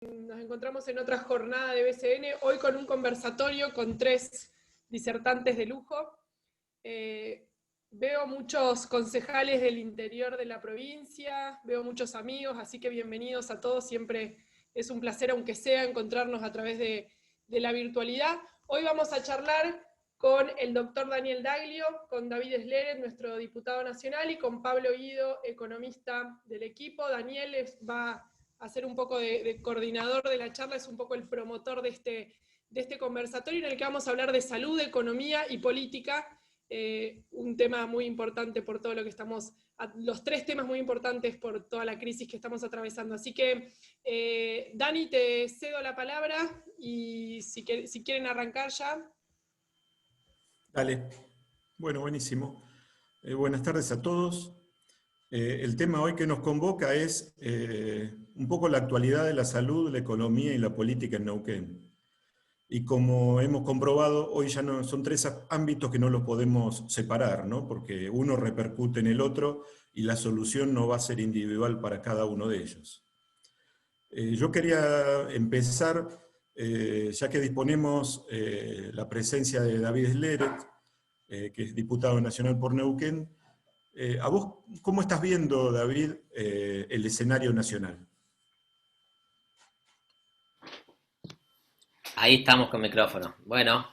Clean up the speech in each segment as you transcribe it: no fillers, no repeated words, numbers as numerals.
Nos encontramos en otra jornada de BCN, hoy con un conversatorio con 3 disertantes de lujo. Veo muchos concejales del interior de la provincia, veo muchos amigos, así que bienvenidos a todos. Siempre es un placer, aunque sea, encontrarnos a través de la virtualidad. Hoy vamos a charlar con el doctor Daniel Daglio, con David Sleret, nuestro diputado nacional, y con Pablo Guido, economista del equipo. Daniel va a ser un poco de coordinador de la charla, es un poco el promotor de este conversatorio en el que vamos a hablar de salud, economía y política, un tema muy importante por todo lo que estamos, los 3 temas muy importantes por toda la crisis que estamos atravesando. Así que, Dani, te cedo la palabra y si quieren arrancar ya. Dale. Bueno, buenísimo. Buenas tardes a todos. El tema hoy que nos convoca es un poco la actualidad de la salud, la economía y la política en Neuquén. Y como hemos comprobado, hoy ya no, son 3 ámbitos que no los podemos separar, ¿no? Porque uno repercute en el otro y la solución no va a ser individual para cada uno de ellos. Yo quería empezar, ya que disponemos la presencia de David Sleret, que es diputado nacional por Neuquén. ¿A vos cómo estás viendo, David, el escenario nacional? Ahí estamos con micrófono. Bueno,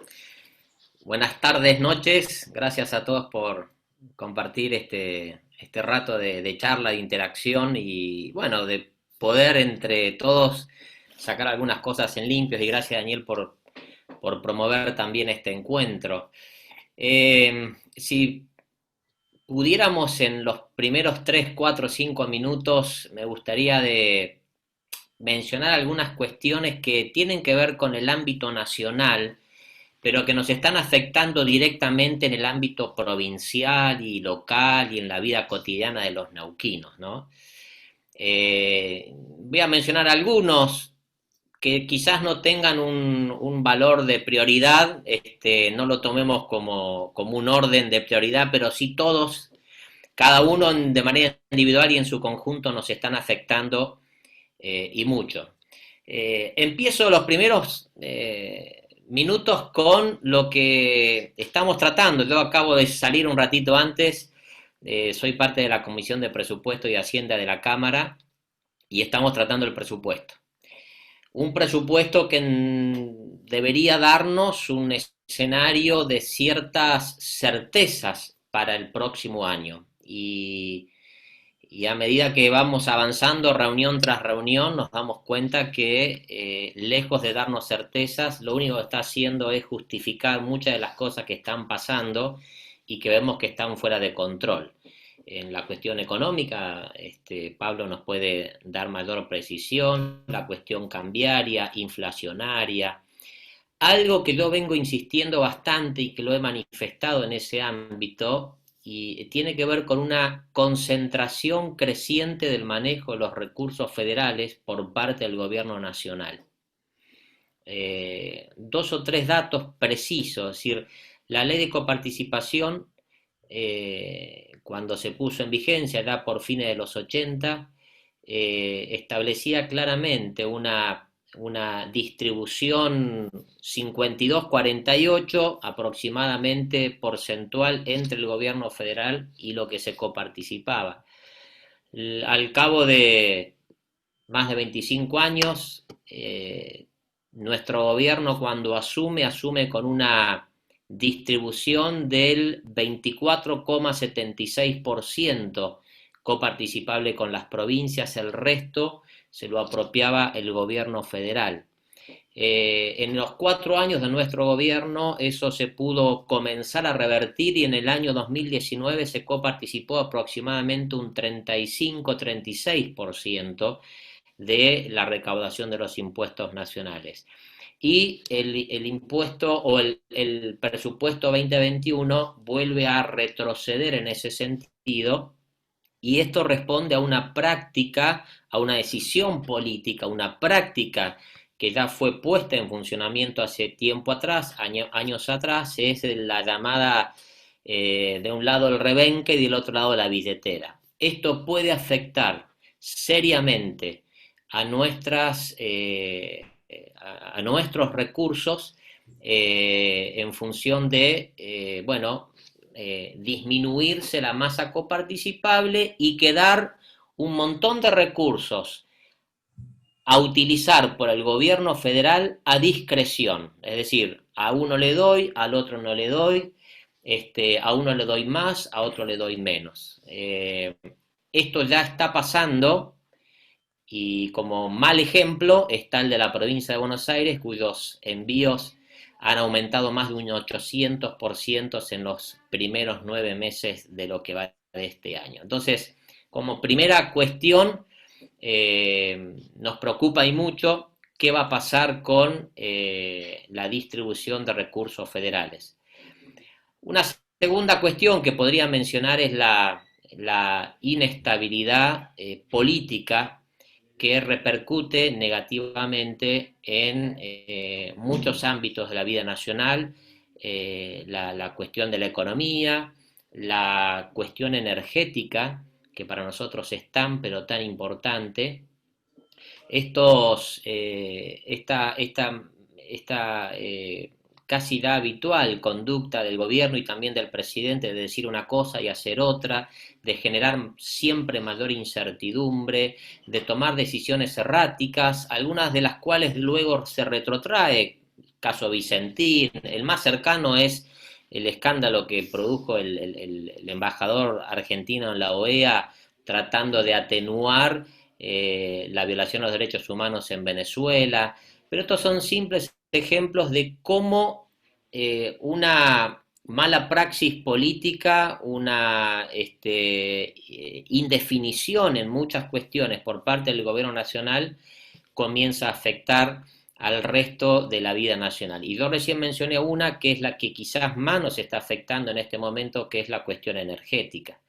buenas tardes, noches. Gracias a todos por compartir este rato de charla, de interacción y, bueno, de poder entre todos sacar algunas cosas en limpios. Y gracias, Daniel, por promover también este encuentro. Si pudiéramos en los primeros 3, 4, 5 minutos, me gustaría de mencionar algunas cuestiones que tienen que ver con el ámbito nacional, pero que nos están afectando directamente en el ámbito provincial y local y en la vida cotidiana de los neuquinos, ¿no? Voy a mencionar algunos que quizás no tengan un valor de prioridad, no lo tomemos como un orden de prioridad, pero sí todos, cada uno de manera individual y en su conjunto nos están afectando y mucho. Empiezo los primeros minutos con lo que estamos tratando. Yo acabo de salir un ratito antes, soy parte de la Comisión de Presupuesto y Hacienda de la Cámara y estamos tratando el presupuesto. Un presupuesto que debería darnos un escenario de ciertas certezas para el próximo año. Y a medida que vamos avanzando reunión tras reunión, nos damos cuenta que lejos de darnos certezas, lo único que está haciendo es justificar muchas de las cosas que están pasando y que vemos que están fuera de control. En la cuestión económica, Pablo nos puede dar mayor precisión, la cuestión cambiaria, inflacionaria. Algo que yo vengo insistiendo bastante y que lo he manifestado en ese ámbito, y tiene que ver con una concentración creciente del manejo de los recursos federales por parte del gobierno nacional. 2 o 3 datos precisos, es decir, la ley de coparticipación, cuando se puso en vigencia ya por fines de los 80, establecía claramente una distribución 52-48 aproximadamente porcentual entre el gobierno federal y lo que se coparticipaba. Al cabo de más de 25 años, nuestro gobierno cuando asume con una distribución del 24,76% coparticipable con las provincias, el resto se lo apropiaba el gobierno federal. En los 4 años de nuestro gobierno eso se pudo comenzar a revertir y en el año 2019 se coparticipó aproximadamente un 35-36% de la recaudación de los impuestos nacionales. Y el impuesto o el presupuesto 2021 vuelve a retroceder en ese sentido. Y esto responde a una práctica, a una decisión política, una práctica que ya fue puesta en funcionamiento hace tiempo atrás, años atrás, es la llamada, de un lado el rebenque y del otro lado la billetera. Esto puede afectar seriamente a nuestros recursos en función de, disminuirse la masa coparticipable y quedar un montón de recursos a utilizar por el gobierno federal a discreción. Es decir, a uno le doy, al otro no le doy, a uno le doy más, a otro le doy menos. Esto ya está pasando y como mal ejemplo está el de la provincia de Buenos Aires, cuyos envíos han aumentado más de un 800% en los primeros 9 meses de lo que va de este año. Entonces, como primera cuestión, nos preocupa y mucho qué va a pasar con la distribución de recursos federales. Una segunda cuestión que podría mencionar es la inestabilidad política que repercute negativamente en muchos ámbitos de la vida nacional, la cuestión de la economía, la cuestión energética, que para nosotros es tan pero tan importante. Esta casi la habitual conducta del gobierno y también del presidente de decir una cosa y hacer otra, de generar siempre mayor incertidumbre, de tomar decisiones erráticas, algunas de las cuales luego se retrotrae, caso Vicentín, el más cercano es el escándalo que produjo el embajador argentino en la OEA tratando de atenuar la violación de los derechos humanos en Venezuela, pero estos son simples ejemplos de cómo una mala praxis política, una indefinición en muchas cuestiones por parte del gobierno nacional comienza a afectar al resto de la vida nacional. Y yo recién mencioné una que es la que quizás más nos está afectando en este momento, que es la cuestión energética.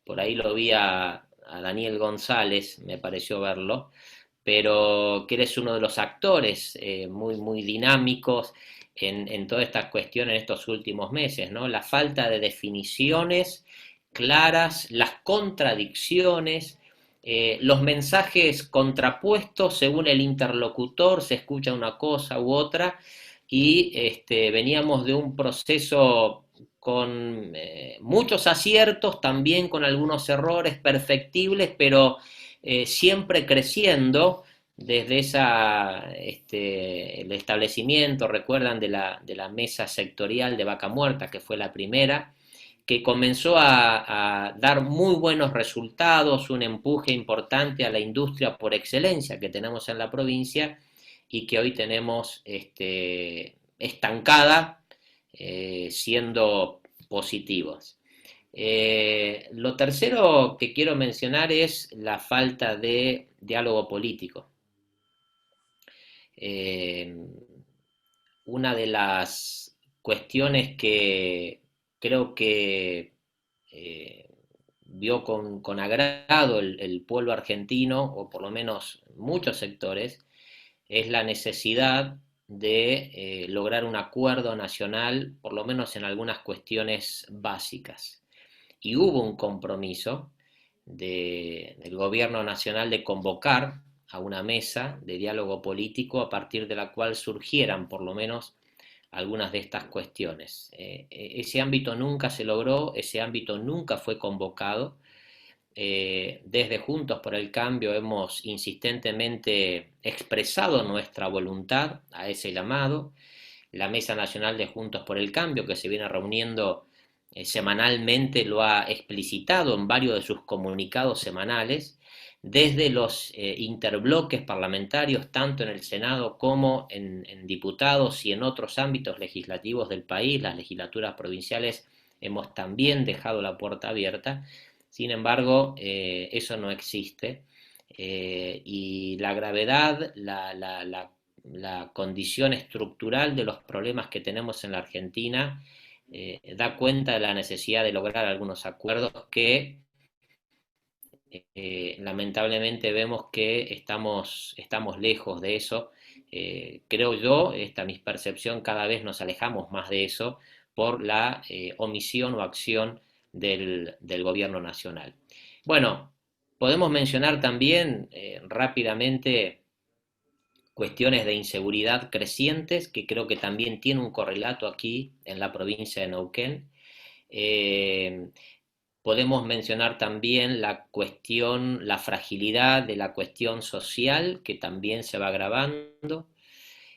Por ahí lo vi a Daniel González, me pareció verlo, pero que eres uno de los actores muy dinámicos en todas estas cuestiones en estos últimos meses, ¿no? La falta de definiciones claras, las contradicciones, los mensajes contrapuestos según el interlocutor, se escucha una cosa u otra, y veníamos de un proceso con muchos aciertos, también con algunos errores perfectibles, pero siempre creciendo desde el establecimiento, recuerdan, de la mesa sectorial de Vaca Muerta, que fue la primera, que comenzó a dar muy buenos resultados, un empuje importante a la industria por excelencia que tenemos en la provincia y que hoy tenemos estancada, siendo positivos. Lo tercero que quiero mencionar es la falta de diálogo político. Una de las cuestiones que creo que vio con agrado el pueblo argentino, o por lo menos muchos sectores, es la necesidad de lograr un acuerdo nacional, por lo menos en algunas cuestiones básicas. Y hubo un compromiso del gobierno nacional de convocar a una mesa de diálogo político a partir de la cual surgieran por lo menos algunas de estas cuestiones. Ese ámbito nunca se logró, ese ámbito nunca fue convocado. Desde Juntos por el Cambio hemos insistentemente expresado nuestra voluntad a ese llamado. La Mesa Nacional de Juntos por el Cambio, que se viene reuniendo semanalmente, lo ha explicitado en varios de sus comunicados semanales, desde los interbloques parlamentarios, tanto en el Senado como en diputados y en otros ámbitos legislativos del país, las legislaturas provinciales, hemos también dejado la puerta abierta. Sin embargo, eso no existe, y la gravedad, la condición estructural de los problemas que tenemos en la Argentina da cuenta de la necesidad de lograr algunos acuerdos que lamentablemente vemos que estamos lejos de eso. Creo yo, esta mi percepción, cada vez nos alejamos más de eso por la omisión o acción del gobierno nacional. Bueno, Podemos mencionar también rápidamente cuestiones de inseguridad crecientes, que creo que también tiene un correlato aquí en la provincia de Neuquén. Eh, Podemos mencionar también la fragilidad de la cuestión social, que también se va agravando,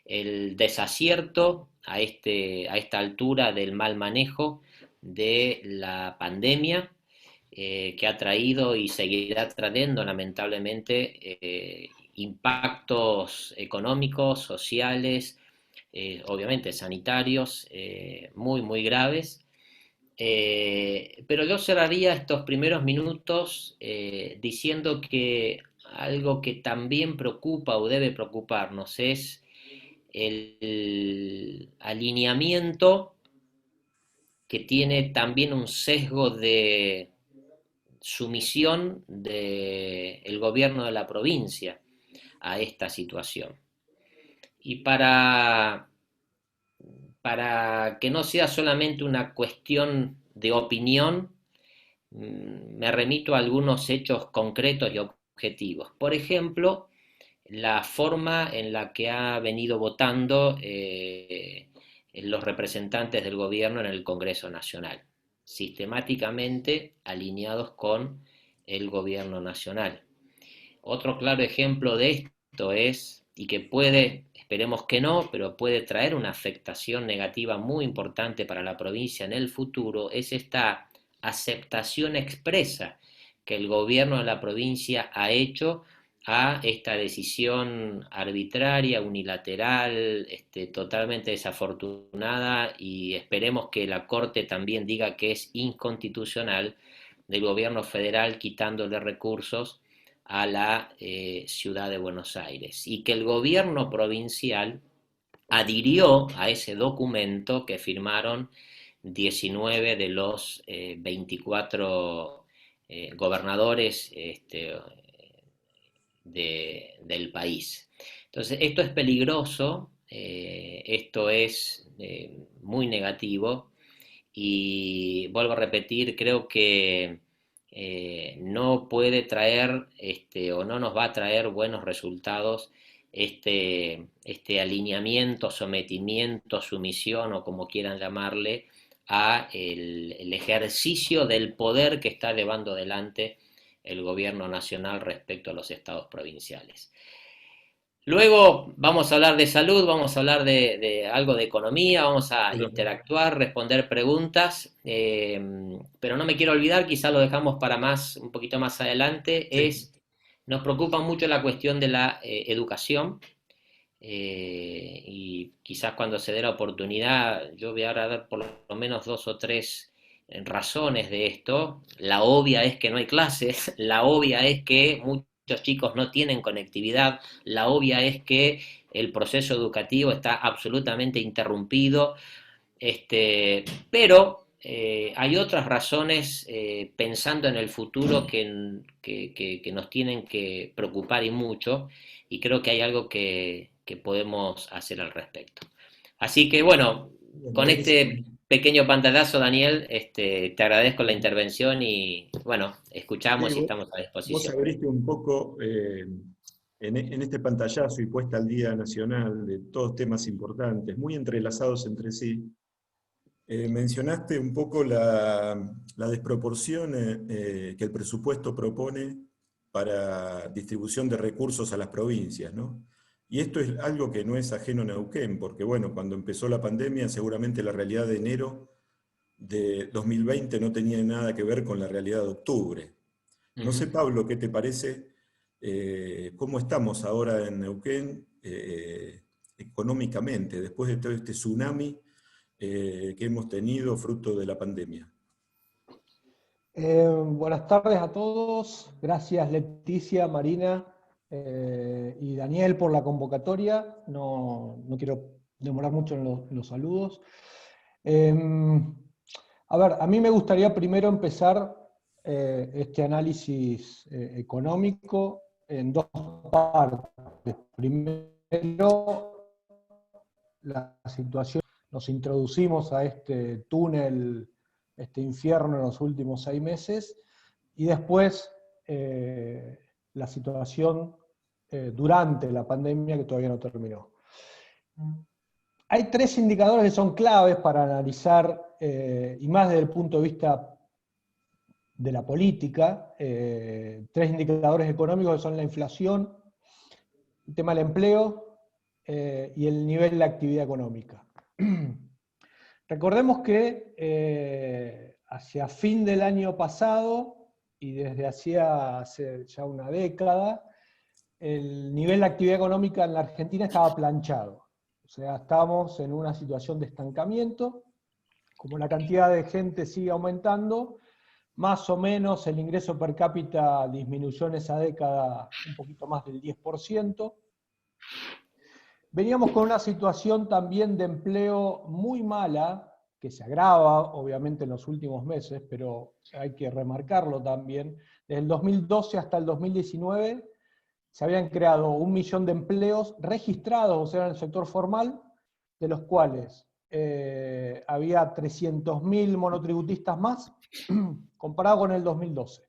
el desacierto a esta altura del mal manejo de la pandemia, que ha traído y seguirá trayendo lamentablemente impactos económicos, sociales, obviamente sanitarios, muy, muy graves. Pero yo cerraría estos primeros minutos diciendo que algo que también preocupa o debe preocuparnos es el alineamiento que tiene también un sesgo de sumisión del gobierno de la provincia a esta situación. Y para que no sea solamente una cuestión de opinión, me remito a algunos hechos concretos y objetivos. Por ejemplo, la forma en la que ha venido votando los representantes del gobierno en el Congreso Nacional, sistemáticamente alineados con el gobierno nacional. Otro claro ejemplo de esto es, y que puede, esperemos que no, pero puede traer una afectación negativa muy importante para la provincia en el futuro, es esta aceptación expresa que el gobierno de la provincia ha hecho a esta decisión arbitraria, unilateral, totalmente desafortunada, y esperemos que la Corte también diga que es inconstitucional, del gobierno federal quitándole recursos a la ciudad de Buenos Aires, y que el gobierno provincial adhirió a ese documento que firmaron 19 de los 24 gobernadores del país. Entonces, esto es peligroso, esto es muy negativo, y vuelvo a repetir, creo que no puede traer o no nos va a traer buenos resultados este alineamiento, sometimiento, sumisión o como quieran llamarle, a el ejercicio del poder que está llevando adelante el gobierno nacional respecto a los estados provinciales. Luego vamos a hablar de salud, vamos a hablar de algo de economía, vamos a interactuar, responder preguntas, pero no me quiero olvidar, quizás lo dejamos para un poquito más adelante, Sí. nos preocupa mucho la cuestión de la educación, y quizás cuando se dé la oportunidad, yo voy a dar por lo menos dos o tres razones de esto. La obvia es que no hay clases, la obvia es que muchos chicos no tienen conectividad, la obvia es que el proceso educativo está absolutamente interrumpido, pero hay otras razones, pensando en el futuro, que nos tienen que preocupar y mucho, y creo que hay algo que podemos hacer al respecto. Así que bueno, Bien, con buenísimo. este pequeño pantallazo, Daniel, te agradezco la intervención y bueno, Sí, escuchamos y estamos a vos disposición. abriste un poco en este pantallazo y puesta al día nacional de todos temas importantes, muy entrelazados entre sí. Mencionaste un poco la desproporción que el presupuesto propone para distribución de recursos a las provincias, ¿no? Y esto es algo que no es ajeno a Neuquén, porque bueno, cuando empezó la pandemia, seguramente la realidad de enero de 2020 no tenía nada que ver con la realidad de octubre. No sé, Ujú. Pablo, ¿qué te parece? ¿Cómo estamos ahora en Neuquén económicamente, después de todo este tsunami que hemos tenido fruto de la pandemia? Buenas tardes a todos. Gracias Leticia, Marina y Daniel por la convocatoria. No quiero demorar mucho en los saludos. A ver, a mí me gustaría primero empezar este análisis económico en dos partes. Primero, la situación. Nos introducimos a este túnel, este infierno en los últimos 6 meses, y después la situación durante la pandemia que todavía no terminó. Hay tres indicadores que son claves para analizar, y más desde el punto de vista de la política, tres indicadores económicos que son la inflación, el tema del empleo y el nivel de la actividad económica. Recordemos que hacia fin del año pasado, y desde hace ya una década, el nivel de actividad económica en la Argentina estaba planchado. O sea, estamos en una situación de estancamiento. Como la cantidad de gente sigue aumentando, más o menos el ingreso per cápita disminuyó en esa década un poquito más del 10%. Veníamos con una situación también de empleo muy mala, que se agrava obviamente en los últimos meses, pero hay que remarcarlo también. Desde el 2012 hasta el 2019 se habían creado 1 millón de empleos registrados, o sea, en el sector formal, de los cuales había 300.000 monotributistas más, comparado con el 2012,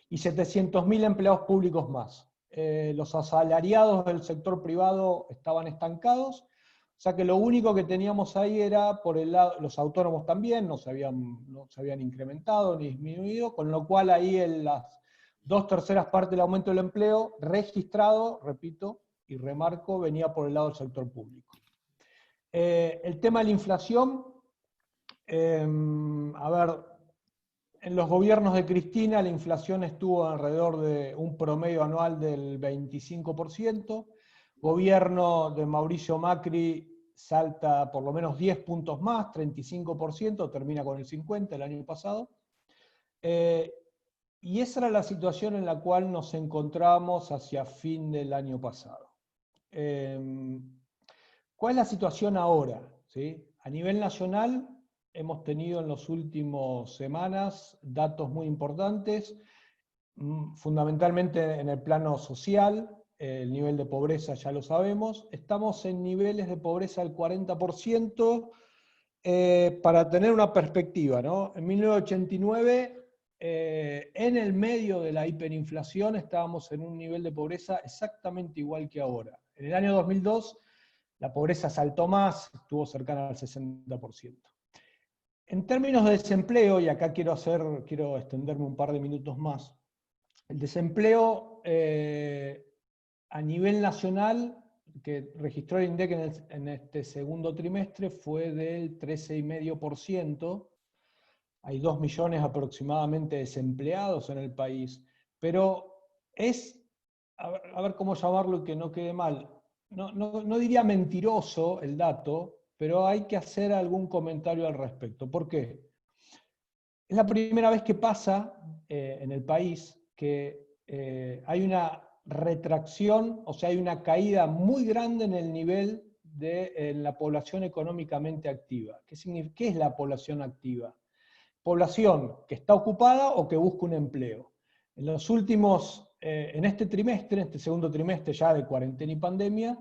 y 700.000 empleados públicos más. Los asalariados del sector privado estaban estancados, o sea que lo único que teníamos ahí era, por el lado, los autónomos también no se habían incrementado ni disminuido, con lo cual ahí en las 2/3 partes del aumento del empleo registrado, repito y remarco, venía por el lado del sector público. El tema de la inflación, a ver, en los gobiernos de Cristina la inflación estuvo alrededor de un promedio anual del 25%, gobierno de Mauricio Macri salta por lo menos 10 puntos más, 35%, termina con el 50% el año pasado. Y esa era la situación en la cual nos encontrábamos hacia fin del año pasado. ¿Cuál es la situación ahora? ¿Sí? A nivel nacional hemos tenido en las últimas semanas datos muy importantes, fundamentalmente en el plano social. El nivel de pobreza ya lo sabemos. Estamos en niveles de pobreza del 40%, para tener una perspectiva, ¿no? En 1989, en el medio de la hiperinflación, estábamos en un nivel de pobreza exactamente igual que ahora. En el año 2002, la pobreza saltó más, estuvo cercana al 60%. En términos de desempleo, y acá quiero extenderme un par de minutos más, el desempleo a nivel nacional, que registró el INDEC en este segundo trimestre, fue del 13,5%. Hay 2 millones aproximadamente desempleados en el país, pero es, a ver cómo llamarlo y que no quede mal, no diría mentiroso el dato, pero hay que hacer algún comentario al respecto. ¿Por qué? Es la primera vez que pasa en el país que hay una retracción, o sea, hay una caída muy grande en el nivel de la población económicamente activa. ¿Qué es la población activa? Población que está ocupada o que busca un empleo. En los últimos, en este trimestre, en este segundo trimestre ya de cuarentena y pandemia,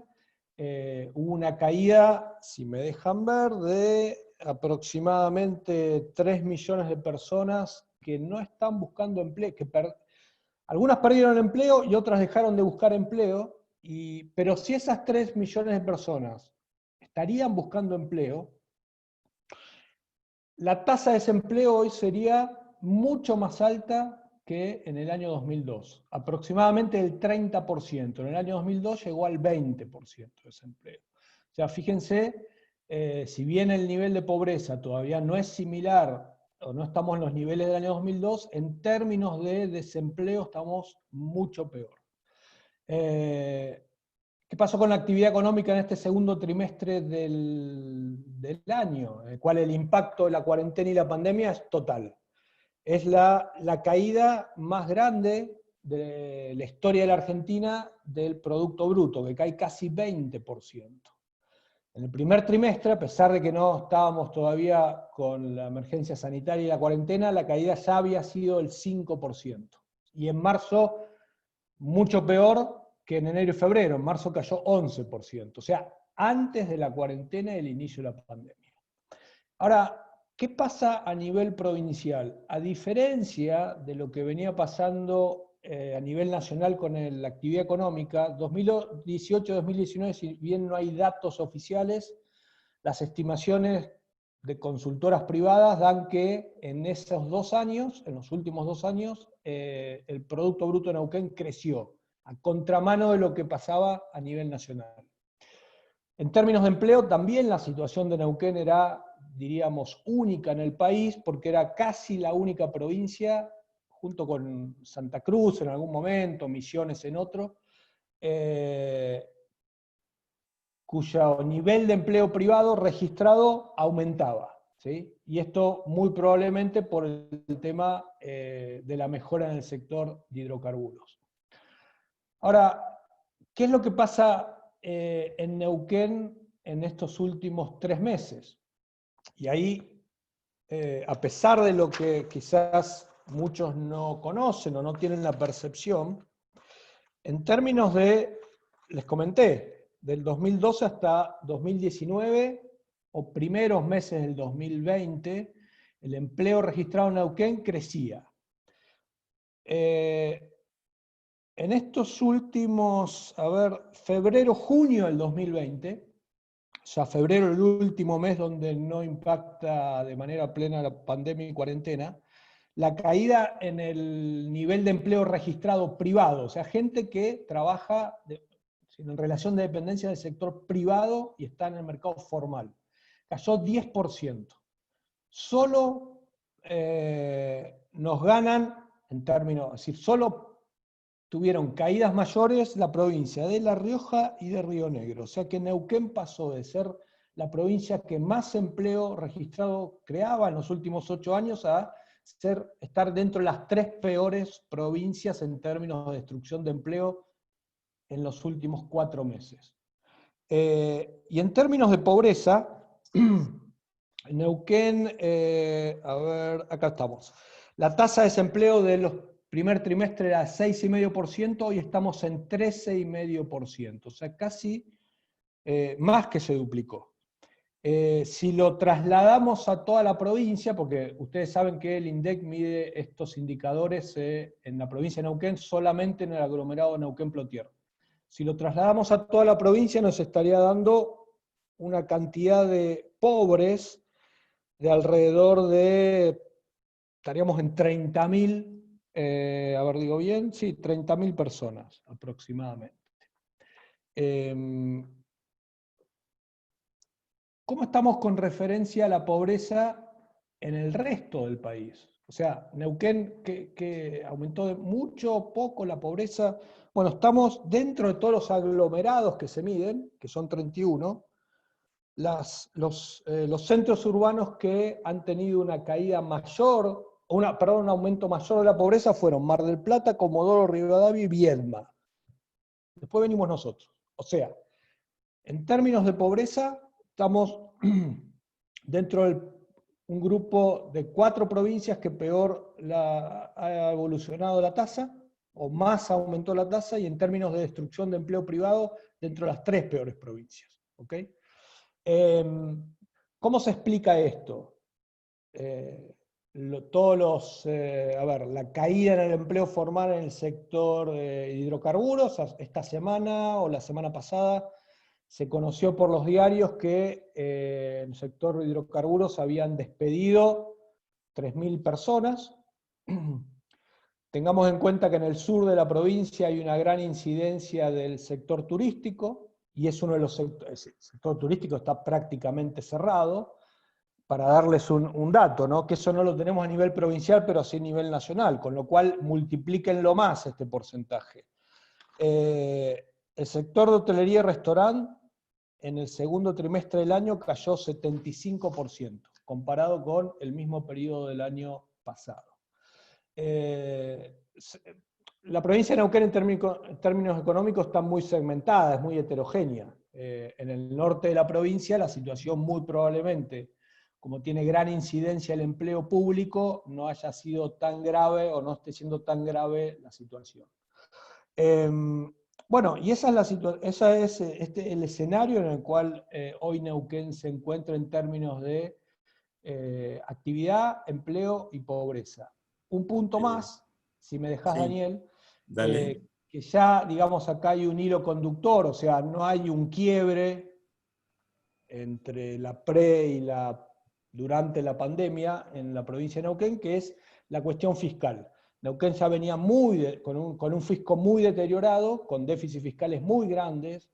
hubo una caída, si me dejan ver, de aproximadamente 3 millones de personas que no están buscando empleo, algunas perdieron empleo y otras dejaron de buscar empleo, pero si esas 3 millones de personas estarían buscando empleo, la tasa de desempleo hoy sería mucho más alta que en el año 2002, aproximadamente el 30%. En el año 2002 llegó al 20% de desempleo. O sea, fíjense, si bien el nivel de pobreza todavía no es similar, o no estamos en los niveles del año 2002, en términos de desempleo estamos mucho peor. ¿Qué pasó con la actividad económica en este segundo trimestre del año? En el cual el impacto de la cuarentena y la pandemia es total. Es la caída más grande de la historia de la Argentina del Producto Bruto, que cae casi 20%. En el primer trimestre, a pesar de que no estábamos todavía con la emergencia sanitaria y la cuarentena, la caída ya había sido el 5%. Y en marzo, mucho peor que en enero y febrero. En marzo cayó 11%. O sea, antes de la cuarentena y el inicio de la pandemia. Ahora, ¿qué pasa a nivel provincial? A diferencia de lo que venía pasando a nivel nacional con la actividad económica, 2018-2019, si bien no hay datos oficiales, las estimaciones de consultoras privadas dan que en esos 2 años, en los últimos 2 años, el Producto Bruto de Neuquén creció, a contramano de lo que pasaba a nivel nacional. En términos de empleo, también la situación de Neuquén era, diríamos, única en el país, porque era casi la única provincia, junto con Santa Cruz en algún momento, Misiones en otro, cuyo nivel de empleo privado registrado aumentaba, ¿sí? Y esto muy probablemente por el tema de la mejora en el sector de hidrocarburos. Ahora, ¿qué es lo que pasa en Neuquén en estos últimos 3 meses? Y ahí, a pesar de lo que quizás muchos no conocen o no tienen la percepción, en términos de, les comenté, del 2012 hasta 2019, o primeros meses del 2020, el empleo registrado en Neuquén crecía. En estos últimos, febrero, junio del 2020, ya febrero el último mes donde no impacta de manera plena la pandemia y cuarentena, la caída en el nivel de empleo registrado privado, o sea, gente que trabaja en relación de dependencia del sector privado y está en el mercado formal. Cayó 10%. Solo nos ganan, en términos, es decir, solo tuvieron caídas mayores la provincia de La Rioja y de Río Negro. O sea que Neuquén pasó de ser la provincia que más empleo registrado creaba en los últimos 8 años a estar dentro de las 3 peores provincias en términos de destrucción de empleo en los últimos 4 meses. Y en términos de pobreza, Neuquén, acá estamos. La tasa de desempleo del primer trimestre era 6,5%, hoy estamos en 13,5%, o sea, casi más que se duplicó. Si lo trasladamos a toda la provincia, porque ustedes saben que el INDEC mide estos indicadores en la provincia de Neuquén, solamente en el aglomerado de Neuquén-Plotier. Si lo trasladamos a toda la provincia, nos estaría dando una cantidad de pobres de alrededor de, estaríamos en 30.000, a ver, digo bien, sí, 30.000 personas aproximadamente. ¿Cómo estamos con referencia a la pobreza en el resto del país? O sea, Neuquén, que aumentó mucho o poco la pobreza. Bueno, estamos dentro de todos los aglomerados que se miden, que son 31, los centros urbanos que han tenido una caída mayor, un aumento mayor de la pobreza fueron Mar del Plata, Comodoro Rivadavia y Viedma. Después venimos nosotros. O sea, en términos de pobreza, estamos dentro de un grupo de 4 provincias que peor ha evolucionado la tasa, o más aumentó la tasa, y en términos de destrucción de empleo privado, dentro de las 3 peores provincias. ¿Okay? ¿Cómo se explica esto? La caída en el empleo formal en el sector de hidrocarburos, esta semana o la semana pasada, se conoció por los diarios que en el sector de hidrocarburos habían despedido 3.000 personas. Tengamos en cuenta que en el sur de la provincia hay una gran incidencia del sector turístico, y es uno de los sectores, el sector turístico está prácticamente cerrado. Para darles un dato, ¿no? Que eso no lo tenemos a nivel provincial, pero sí a nivel nacional, con lo cual multiplíquenlo más este porcentaje. El sector de hotelería y restaurante en el segundo trimestre del año cayó 75%, comparado con el mismo periodo del año pasado. La provincia de Neuquén en términos económicos está muy segmentada, es muy heterogénea. En el norte de la provincia la situación muy probablemente, como tiene gran incidencia el empleo público, no haya sido tan grave o no esté siendo tan grave la situación. Bueno, y ese es el escenario en el cual hoy Neuquén se encuentra en términos de actividad, empleo y pobreza. Un punto más, si me dejás, sí, Daniel, Dale. Que ya, digamos, acá hay un hilo conductor, o sea, no hay un quiebre entre la y durante la pandemia en la provincia de Neuquén, que es la cuestión fiscal. Neuquén ya venía con un fisco muy deteriorado, con déficits fiscales muy grandes,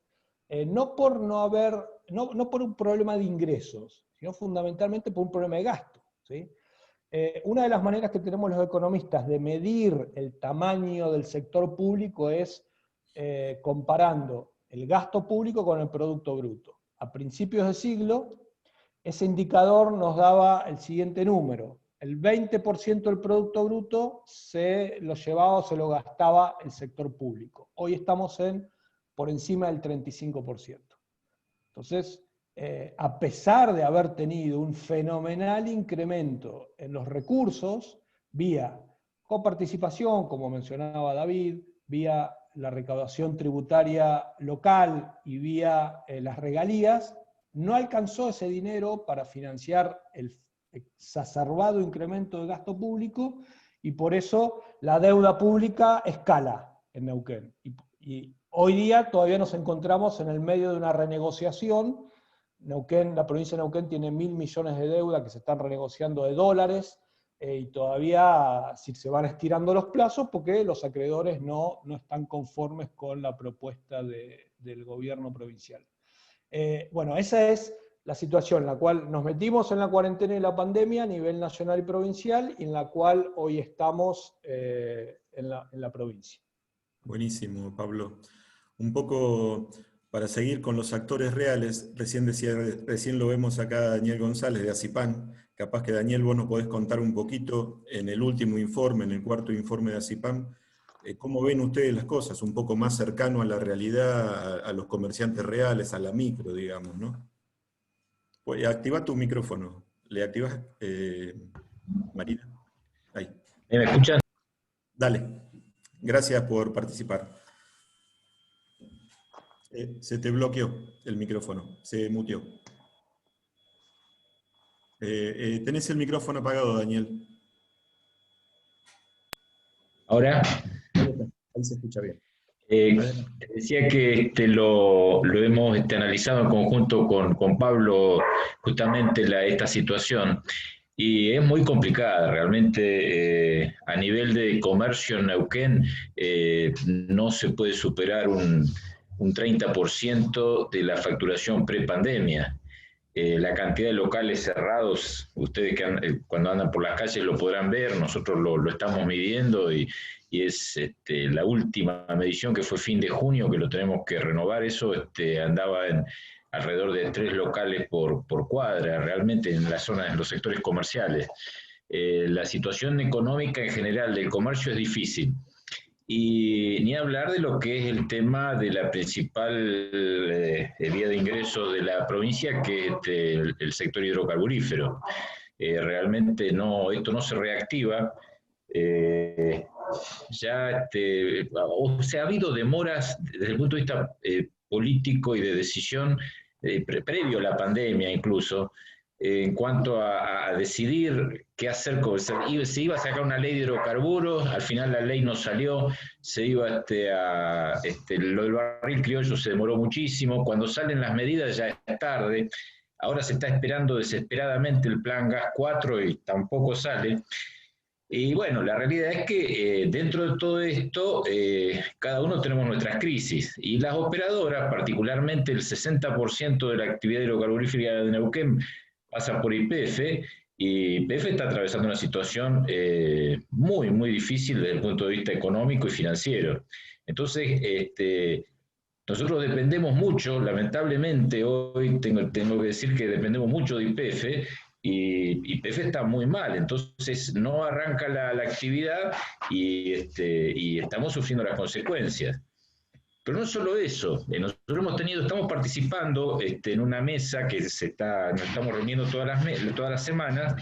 no por un problema de ingresos, sino fundamentalmente por un problema de gasto, ¿sí? Una de las maneras que tenemos los economistas de medir el tamaño del sector público es comparando el gasto público con el Producto Bruto. A principios de siglo, ese indicador nos daba el siguiente número: el 20% del Producto Bruto se lo llevaba o se lo gastaba el sector público. Hoy estamos por encima del 35%. Entonces, a pesar de haber tenido un fenomenal incremento en los recursos, vía coparticipación, como mencionaba David, vía la recaudación tributaria local y vía las regalías, no alcanzó ese dinero para financiar el exacerbado incremento de gasto público, y por eso la deuda pública escala en Neuquén. Y hoy día todavía nos encontramos en el medio de una renegociación. Neuquén, la provincia de Neuquén tiene 1.000 millones de deuda que se están renegociando de dólares, y todavía se van estirando los plazos porque los acreedores no están conformes con la propuesta del gobierno provincial. Bueno, esa es la situación en la cual nos metimos en la cuarentena y la pandemia a nivel nacional y provincial, y en la cual hoy estamos en la provincia. Buenísimo, Pablo. Un poco para seguir con los actores reales, recién lo vemos acá Daniel González de ACIPAN. Capaz que, Daniel, vos nos podés contar un poquito en el último informe, en el cuarto informe de ACIPAN, cómo ven ustedes las cosas, un poco más cercano a la realidad, a los comerciantes reales, a la micro, digamos, ¿no? Pues activa tu micrófono. ¿Le activas, Marina? Ahí. ¿Me escuchan? Dale. Gracias por participar. Se te bloqueó el micrófono, se muteó. Tenés el micrófono apagado, Daniel. ¿Ahora? Ahí se escucha bien. Decía que lo hemos analizado en conjunto con Pablo, justamente esta situación, y es muy complicada realmente. A nivel de comercio en Neuquén no se puede superar un 30% de la facturación prepandemia. La cantidad de locales cerrados, ustedes cuando andan por las calles lo podrán ver, nosotros lo estamos midiendo, y es la última medición, que fue fin de junio, que lo tenemos que renovar. Eso andaba en alrededor de 3 locales por cuadra, realmente en las zonas, en los sectores comerciales. La situación económica en general del comercio es difícil. Y ni hablar de lo que es el tema de la principal vía de ingreso de la provincia, que es el sector hidrocarburífero. Realmente esto no se reactiva. Ha habido demoras desde el punto de vista político y de decisión previo a la pandemia incluso, en cuanto a decidir qué hacer. Se iba a sacar una ley de hidrocarburos, al final la ley no salió, se iba lo del barril criollo se demoró muchísimo, cuando salen las medidas ya es tarde, ahora se está esperando desesperadamente el plan Gas 4 y tampoco sale. Y bueno, la realidad es que dentro de todo esto, cada uno tenemos nuestras crisis, y las operadoras, particularmente el 60% de la actividad hidrocarburífera de Neuquén, pasa por YPF, y YPF está atravesando una situación muy, muy difícil desde el punto de vista económico y financiero. Entonces, nosotros dependemos mucho, lamentablemente hoy tengo que decir que dependemos mucho de YPF, y YPF está muy mal, entonces no arranca la actividad, y estamos sufriendo las consecuencias. Pero no solo eso, nosotros estamos participando en una mesa que nos estamos reuniendo todas las semanas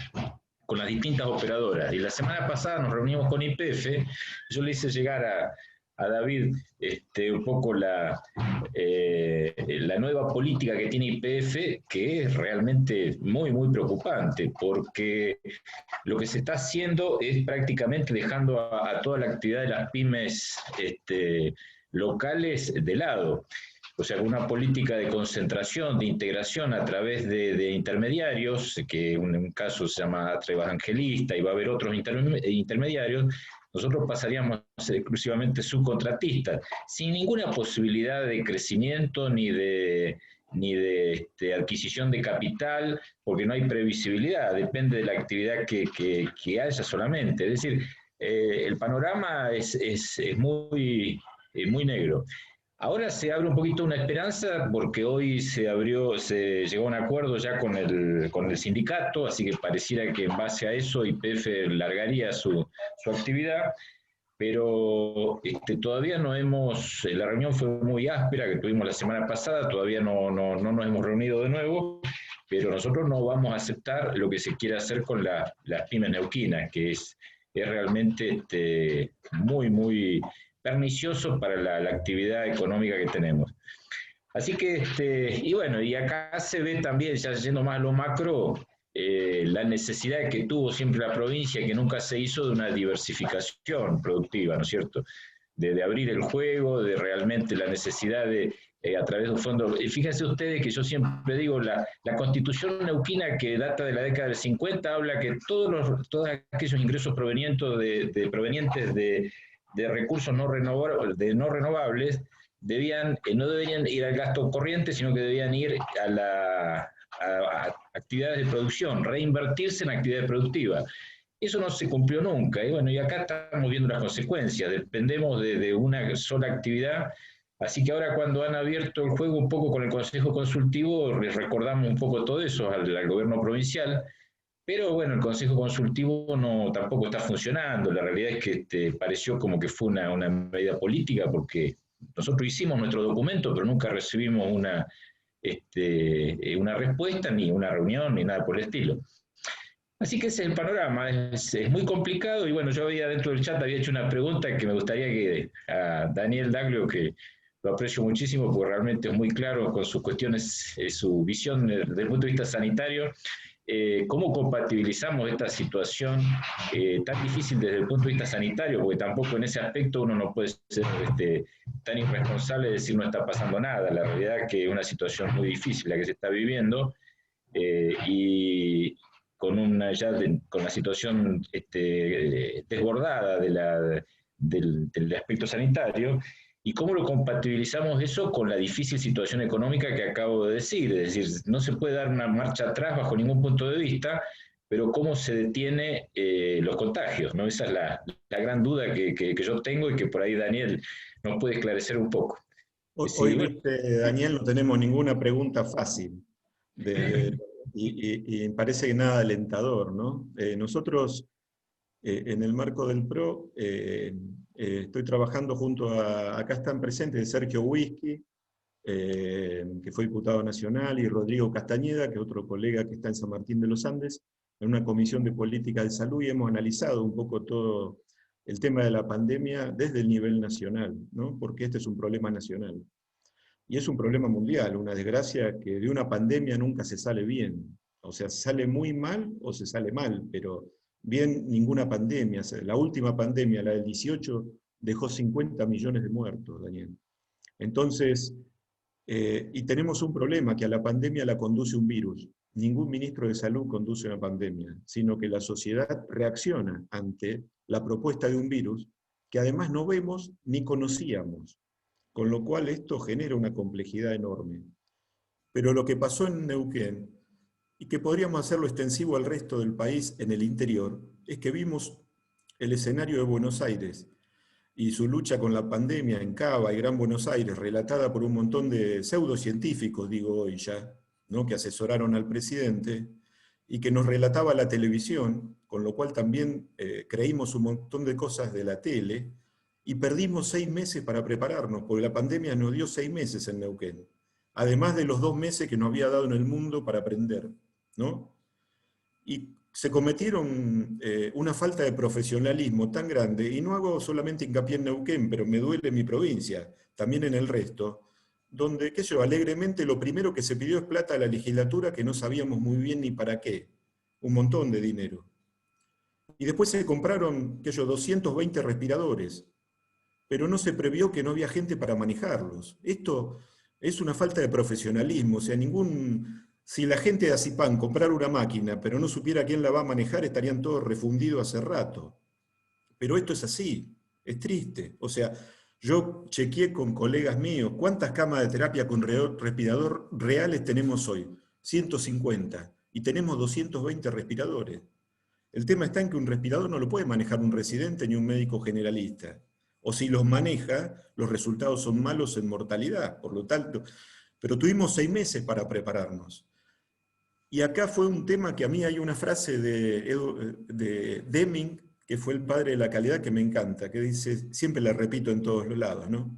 con las distintas operadoras, y la semana pasada nos reunimos con YPF. Yo le hice llegar a David un poco la nueva política que tiene YPF, que es realmente muy, muy preocupante, porque lo que se está haciendo es prácticamente dejando a toda la actividad de las pymes locales de lado. O sea, una política de concentración, de integración a través de intermediarios, que en un caso se llama Evangelista y va a haber otros intermediarios, nosotros pasaríamos a ser exclusivamente subcontratistas, sin ninguna posibilidad de crecimiento ni de adquisición de capital, porque no hay previsibilidad, depende de la actividad que haya solamente. Es decir, el panorama es muy, muy negro. Ahora se abre un poquito una esperanza porque hoy se llegó a un acuerdo ya con el sindicato, así que pareciera que en base a eso YPF largaría su actividad, pero todavía no la reunión fue muy áspera que tuvimos la semana pasada, todavía no nos hemos reunido de nuevo, pero nosotros no vamos a aceptar lo que se quiere hacer con las pymes neuquinas, que es realmente muy, muy pernicioso para la actividad económica que tenemos. Así que, y bueno, y acá se ve también, ya yendo más a lo macro, la necesidad que tuvo siempre la provincia, que nunca se hizo, de una diversificación productiva, ¿no es cierto? De abrir el juego, de realmente la necesidad de, a través de un fondo. Fíjense ustedes que yo siempre digo, la constitución neuquina que data de la década del 50 habla que todos aquellos ingresos provenientes de recursos no renovables no deberían ir al gasto corriente, sino que debían ir a actividades de producción, reinvertirse en actividades productivas. Eso no se cumplió nunca. Y bueno, y acá estamos viendo las consecuencias. Dependemos de una sola actividad. Así que ahora cuando han abierto el juego un poco con el Consejo Consultivo, les recordamos un poco todo eso al gobierno provincial. Pero bueno, el Consejo Consultivo tampoco está funcionando. La realidad es que pareció como que fue una medida política, porque nosotros hicimos nuestro documento, pero nunca recibimos una respuesta, ni una reunión, ni nada por el estilo. Así que ese es el panorama, es muy complicado. Y bueno, yo dentro del chat había hecho una pregunta que me gustaría que a Daniel Daglio, que lo aprecio muchísimo porque realmente es muy claro con sus cuestiones, su visión desde el punto de vista sanitario. ¿Cómo compatibilizamos esta situación tan difícil desde el punto de vista sanitario? Porque tampoco en ese aspecto uno no puede ser tan irresponsable de decir no está pasando nada. La realidad es que es una situación muy difícil la que se está viviendo y con la situación desbordada del aspecto sanitario. ¿Y cómo lo compatibilizamos eso con la difícil situación económica que acabo de decir? Es decir, no se puede dar una marcha atrás bajo ningún punto de vista, pero ¿cómo se detiene los contagios? ¿No? Esa es la gran duda que yo tengo y que por ahí Daniel nos puede esclarecer un poco. Hoy, viste, Daniel, no tenemos ninguna pregunta fácil y parece que nada alentador, ¿no? Nosotros, en el marco del PRO, estoy trabajando acá están presentes Sergio Whisky, que fue diputado nacional, y Rodrigo Castañeda, que es otro colega que está en San Martín de los Andes, en una comisión de política de salud, y hemos analizado un poco todo el tema de la pandemia desde el nivel nacional, ¿no? Porque este es un problema nacional. Y es un problema mundial, una desgracia que de una pandemia nunca se sale bien. O sea, se sale muy mal o se sale mal, pero bien ninguna pandemia. La última pandemia, la del 18, dejó 50 millones de muertos, Daniel. Entonces, y tenemos un problema, que a la pandemia la conduce un virus. Ningún ministro de salud conduce una pandemia, sino que la sociedad reacciona ante la propuesta de un virus que además no vemos ni conocíamos. Con lo cual esto genera una complejidad enorme. Pero lo que pasó en Neuquén, y que podríamos hacerlo extensivo al resto del país en el interior, es que vimos el escenario de Buenos Aires y su lucha con la pandemia en Cava y Gran Buenos Aires, relatada por un montón de pseudocientíficos, digo hoy ya, ¿no? Que asesoraron al presidente, y que nos relataba la televisión, con lo cual también creímos un montón de cosas de la tele, y perdimos 6 meses para prepararnos, porque la pandemia nos dio 6 meses en Neuquén, además de los 2 meses que nos había dado en el mundo para aprender, ¿no? Y se cometieron una falta de profesionalismo tan grande, y no hago solamente hincapié en Neuquén, pero me duele mi provincia, también en el resto, donde, qué sé yo, alegremente lo primero que se pidió es plata a la legislatura que no sabíamos muy bien ni para qué, un montón de dinero. Y después se compraron, qué sé yo, 220 respiradores, pero no se previó que no había gente para manejarlos. Esto es una falta de profesionalismo, o sea, si la gente de Azipán comprara una máquina, pero no supiera quién la va a manejar, estarían todos refundidos hace rato. Pero esto es así, es triste. O sea, yo chequeé con colegas míos cuántas camas de terapia con respirador reales tenemos hoy. 150. Y tenemos 220 respiradores. El tema está en que un respirador no lo puede manejar un residente ni un médico generalista. O si los maneja, los resultados son malos en mortalidad. Por lo tanto, pero tuvimos 6 meses para prepararnos. Y acá fue un tema que a mí hay una frase de Deming, que fue el padre de la calidad, que me encanta, que dice, siempre la repito en todos los lados, ¿no?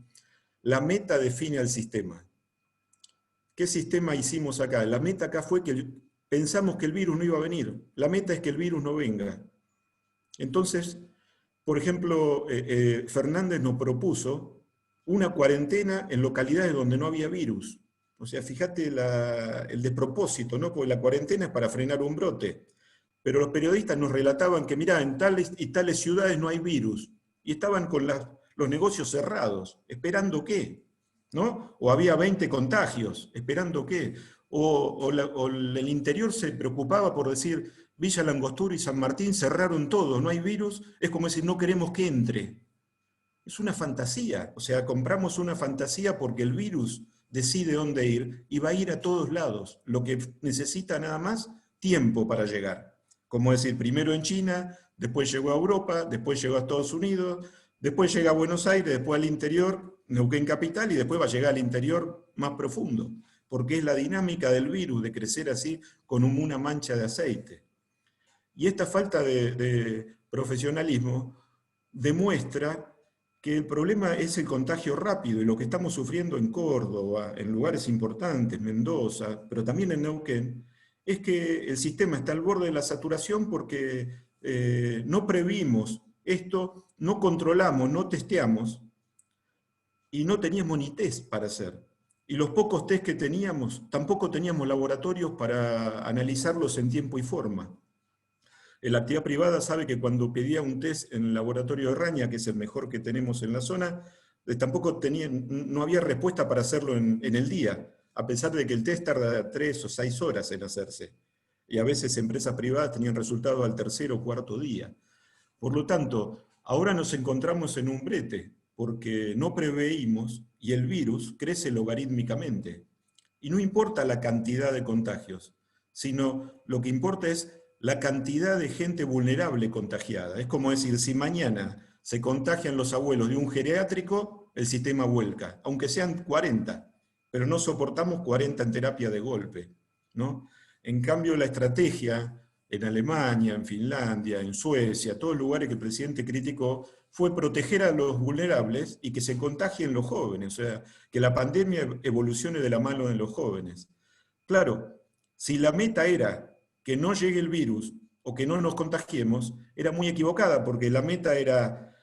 La meta define al sistema. ¿Qué sistema hicimos acá? La meta acá fue que pensamos que el virus no iba a venir. La meta es que el virus no venga. Entonces, por ejemplo, Fernández nos propuso una cuarentena en localidades donde no había virus. O sea, fíjate el despropósito, ¿no? Porque la cuarentena es para frenar un brote. Pero los periodistas nos relataban que, mirá, en tales y tales ciudades no hay virus. Y estaban con los negocios cerrados. ¿Esperando qué? ¿No? O había 20 contagios. ¿Esperando qué? O el interior se preocupaba por decir, Villa Langostura y San Martín cerraron todo, no hay virus. Es como decir, no queremos que entre. Es una fantasía. O sea, compramos una fantasía porque el virus decide dónde ir y va a ir a todos lados. Lo que necesita nada más, tiempo para llegar. Como decir, primero en China, después llegó a Europa, después llegó a Estados Unidos, después llega a Buenos Aires, después al interior, Neuquén capital, y después va a llegar al interior más profundo, porque es la dinámica del virus de crecer así con una mancha de aceite. Y esta falta de profesionalismo demuestra que el problema es el contagio rápido, y lo que estamos sufriendo en Córdoba, en lugares importantes, Mendoza, pero también en Neuquén, es que el sistema está al borde de la saturación porque no previmos esto, no controlamos, no testeamos, y no teníamos ni test para hacer. Y los pocos test que teníamos, tampoco teníamos laboratorios para analizarlos en tiempo y forma. En la actividad privada sabe que cuando pedía un test en el laboratorio de Raña, que es el mejor que tenemos en la zona, tampoco no había respuesta para hacerlo en el día, a pesar de que el test tarda 3 o 6 horas en hacerse. Y a veces empresas privadas tenían resultados al tercer o cuarto día. Por lo tanto, ahora nos encontramos en un brete, porque no preveímos y el virus crece logarítmicamente. Y no importa la cantidad de contagios, sino lo que importa es la cantidad de gente vulnerable contagiada. Es como decir, si mañana se contagian los abuelos de un geriátrico, el sistema vuelca, aunque sean 40, pero no soportamos 40 en terapia de golpe, ¿no? En cambio, la estrategia en Alemania, en Finlandia, en Suecia, todos lugares que el presidente criticó, fue proteger a los vulnerables y que se contagien los jóvenes, o sea, que la pandemia evolucione de la mano de los jóvenes. Claro, si la meta era que no llegue el virus o que no nos contagiemos, era muy equivocada, porque la meta era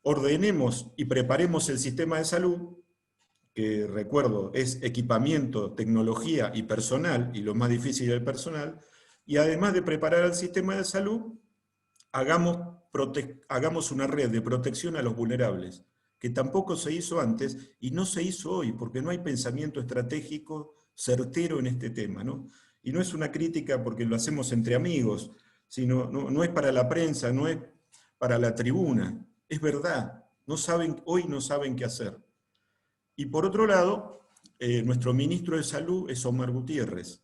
ordenemos y preparemos el sistema de salud, que recuerdo es equipamiento, tecnología y personal, y lo más difícil es el personal, y además de preparar el sistema de salud, hagamos una red de protección a los vulnerables, que tampoco se hizo antes y no se hizo hoy, porque no hay pensamiento estratégico certero en este tema, ¿no? Y no es una crítica porque lo hacemos entre amigos, sino no es para la prensa, no es para la tribuna, es verdad, hoy no saben qué hacer. Y por otro lado, nuestro ministro de Salud es Omar Gutiérrez,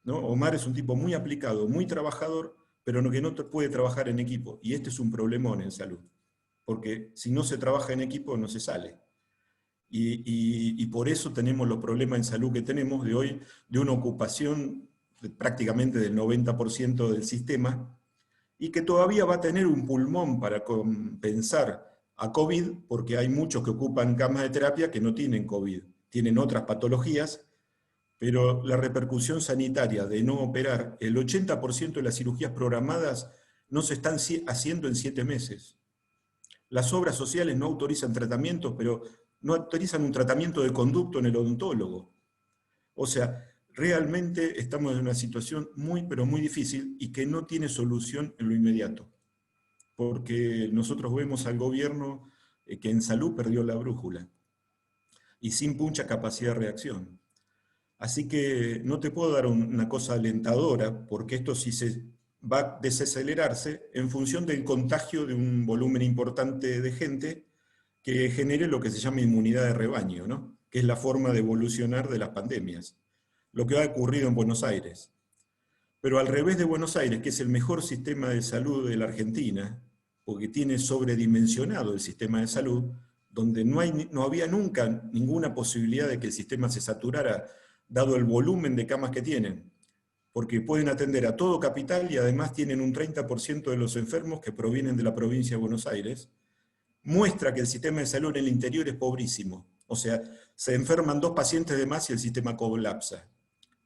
¿no? Omar es un tipo muy aplicado, muy trabajador, pero que no puede trabajar en equipo, y este es un problemón en salud, porque si no se trabaja en equipo no se sale. Y por eso tenemos los problemas en salud que tenemos de hoy, de una ocupación prácticamente del 90% del sistema, y que todavía va a tener un pulmón para compensar a COVID, porque hay muchos que ocupan camas de terapia que no tienen COVID, tienen otras patologías, pero la repercusión sanitaria de no operar, el 80% de las cirugías programadas no se están haciendo en 7 meses. Las obras sociales no autorizan tratamientos, pero no autorizan un tratamiento de conducto en el odontólogo. O sea, realmente estamos en una situación muy, pero muy difícil y que no tiene solución en lo inmediato. Porque nosotros vemos al gobierno que en salud perdió la brújula y sin mucha capacidad de reacción. Así que no te puedo dar una cosa alentadora, porque esto sí se va a desacelerarse en función del contagio de un volumen importante de gente que genere lo que se llama inmunidad de rebaño, ¿no? Que es la forma de evolucionar de las pandemias. Lo que ha ocurrido en Buenos Aires. Pero al revés de Buenos Aires, que es el mejor sistema de salud de la Argentina, porque tiene sobredimensionado el sistema de salud, donde no había nunca ninguna posibilidad de que el sistema se saturara, dado el volumen de camas que tienen, porque pueden atender a todo capital y además tienen un 30% de los enfermos que provienen de la provincia de Buenos Aires, muestra que el sistema de salud en el interior es pobrísimo. O sea, se enferman 2 pacientes de más y el sistema colapsa.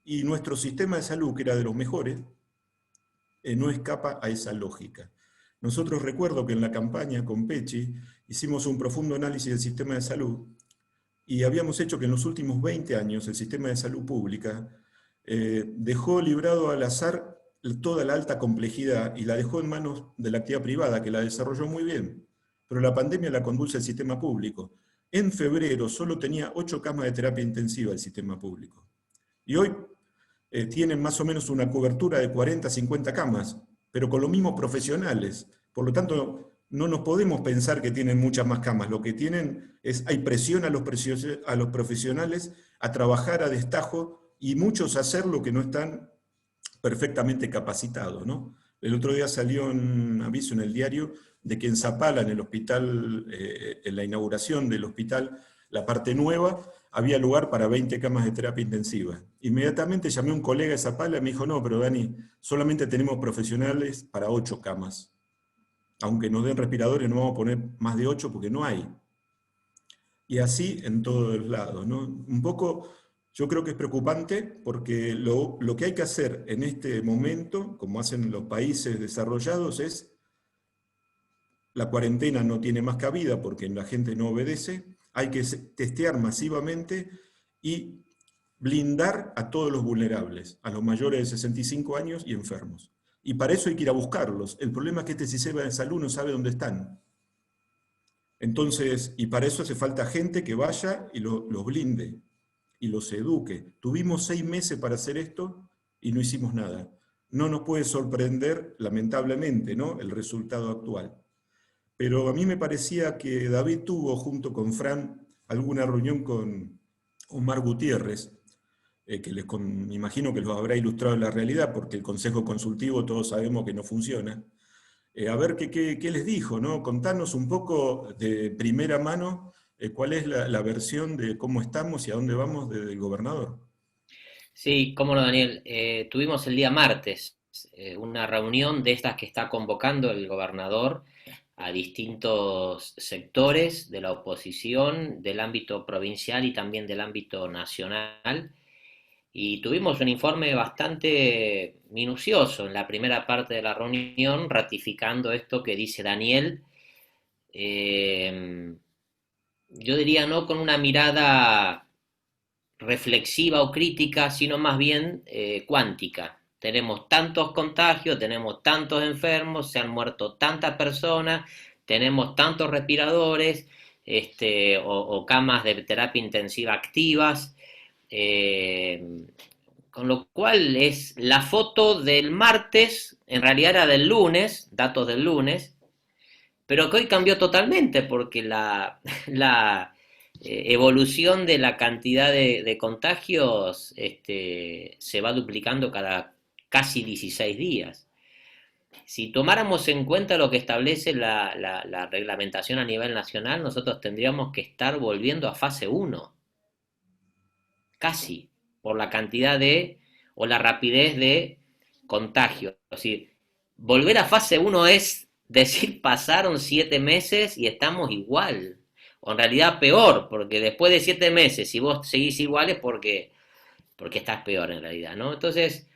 Y nuestro sistema de salud, que era de los mejores, no escapa a esa lógica. Nosotros recuerdo que en la campaña con Pecci hicimos un profundo análisis del sistema de salud y habíamos hecho que en los últimos 20 años el sistema de salud pública dejó librado al azar toda la alta complejidad y la dejó en manos de la actividad privada, que la desarrolló muy bien. Pero la pandemia la convulsa el sistema público. En febrero solo tenía 8 camas de terapia intensiva el sistema público. Y hoy tienen más o menos una cobertura de 40, 50 camas, pero con los mismos profesionales. Por lo tanto, no nos podemos pensar que tienen muchas más camas. Lo que tienen es, hay presión a los profesionales a trabajar a destajo y muchos a hacer lo que no están perfectamente capacitados, ¿no? El otro día salió un aviso en el diario de que en Zapala, en el hospital, en la inauguración del hospital, la parte nueva, había lugar para 20 camas de terapia intensiva. Inmediatamente llamé a un colega de Zapala y me dijo, no, pero Dani, solamente tenemos profesionales para 8 camas. Aunque nos den respiradores, no vamos a poner más de 8 porque no hay. Y así en todos lados, ¿no? Un poco, yo creo que es preocupante porque lo que hay que hacer en este momento, como hacen los países desarrollados, es la cuarentena no tiene más cabida porque la gente no obedece, hay que testear masivamente y blindar a todos los vulnerables, a los mayores de 65 años y enfermos. Y para eso hay que ir a buscarlos. El problema es que este sistema de salud no sabe dónde están. Entonces, y para eso hace falta gente que vaya y los blinde y los eduque. Tuvimos 6 meses para hacer esto y no hicimos nada. No nos puede sorprender, lamentablemente, ¿no?, el resultado actual. Pero a mí me parecía que David tuvo, junto con Fran, alguna reunión con Omar Gutiérrez, que me imagino que los habrá ilustrado en la realidad, porque el Consejo Consultivo todos sabemos que no funciona. A ver qué les dijo, ¿no? Contanos un poco de primera mano cuál es la versión de cómo estamos y a dónde vamos del gobernador. Sí, cómo no, Daniel. Tuvimos el día martes una reunión de estas que está convocando el gobernador a distintos sectores de la oposición, del ámbito provincial y también del ámbito nacional. Y tuvimos un informe bastante minucioso en la primera parte de la reunión, ratificando esto que dice Daniel. Yo diría no con una mirada reflexiva o crítica, sino más bien cuántica. Tenemos tantos contagios, tenemos tantos enfermos, se han muerto tantas personas, tenemos tantos respiradores o camas de terapia intensiva activas, con lo cual es la foto del martes, en realidad era del lunes, datos del lunes, pero que hoy cambió totalmente porque la evolución de la cantidad de contagios se va duplicando cada casi 16 días. Si tomáramos en cuenta lo que establece la reglamentación a nivel nacional, nosotros tendríamos que estar volviendo a fase 1, casi, por la cantidad o la rapidez de contagio. Es decir, volver a fase 1 es decir, pasaron 7 meses y estamos igual, o en realidad peor, porque después de 7 meses, si vos seguís igual es porque porque estás peor en realidad, ¿no? Entonces,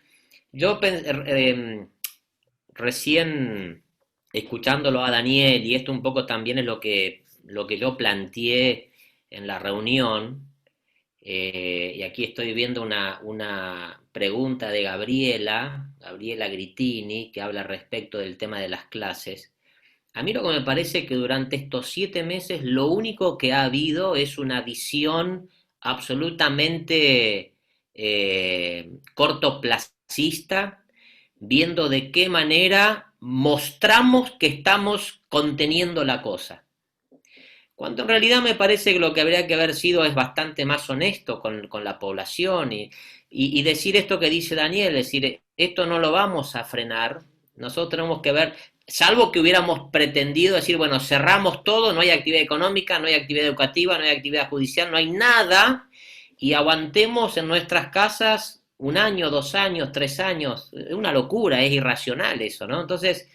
yo recién escuchándolo a Daniel, y esto un poco también es lo que yo planteé en la reunión, y aquí estoy viendo una pregunta de Gabriela Gritini, que habla respecto del tema de las clases. A mí lo que me parece que durante estos 7 meses lo único que ha habido es una visión absolutamente cortoplacista, viendo de qué manera mostramos que estamos conteniendo la cosa. Cuando en realidad me parece que lo que habría que haber sido es bastante más honesto con la población y decir esto que dice Daniel, es decir, esto no lo vamos a frenar, nosotros tenemos que ver, salvo que hubiéramos pretendido decir, bueno, cerramos todo, no hay actividad económica, no hay actividad educativa, no hay actividad judicial, no hay nada, y aguantemos en nuestras casas 1 año, 2 años, 3 años, es una locura, es irracional eso, ¿no? Entonces,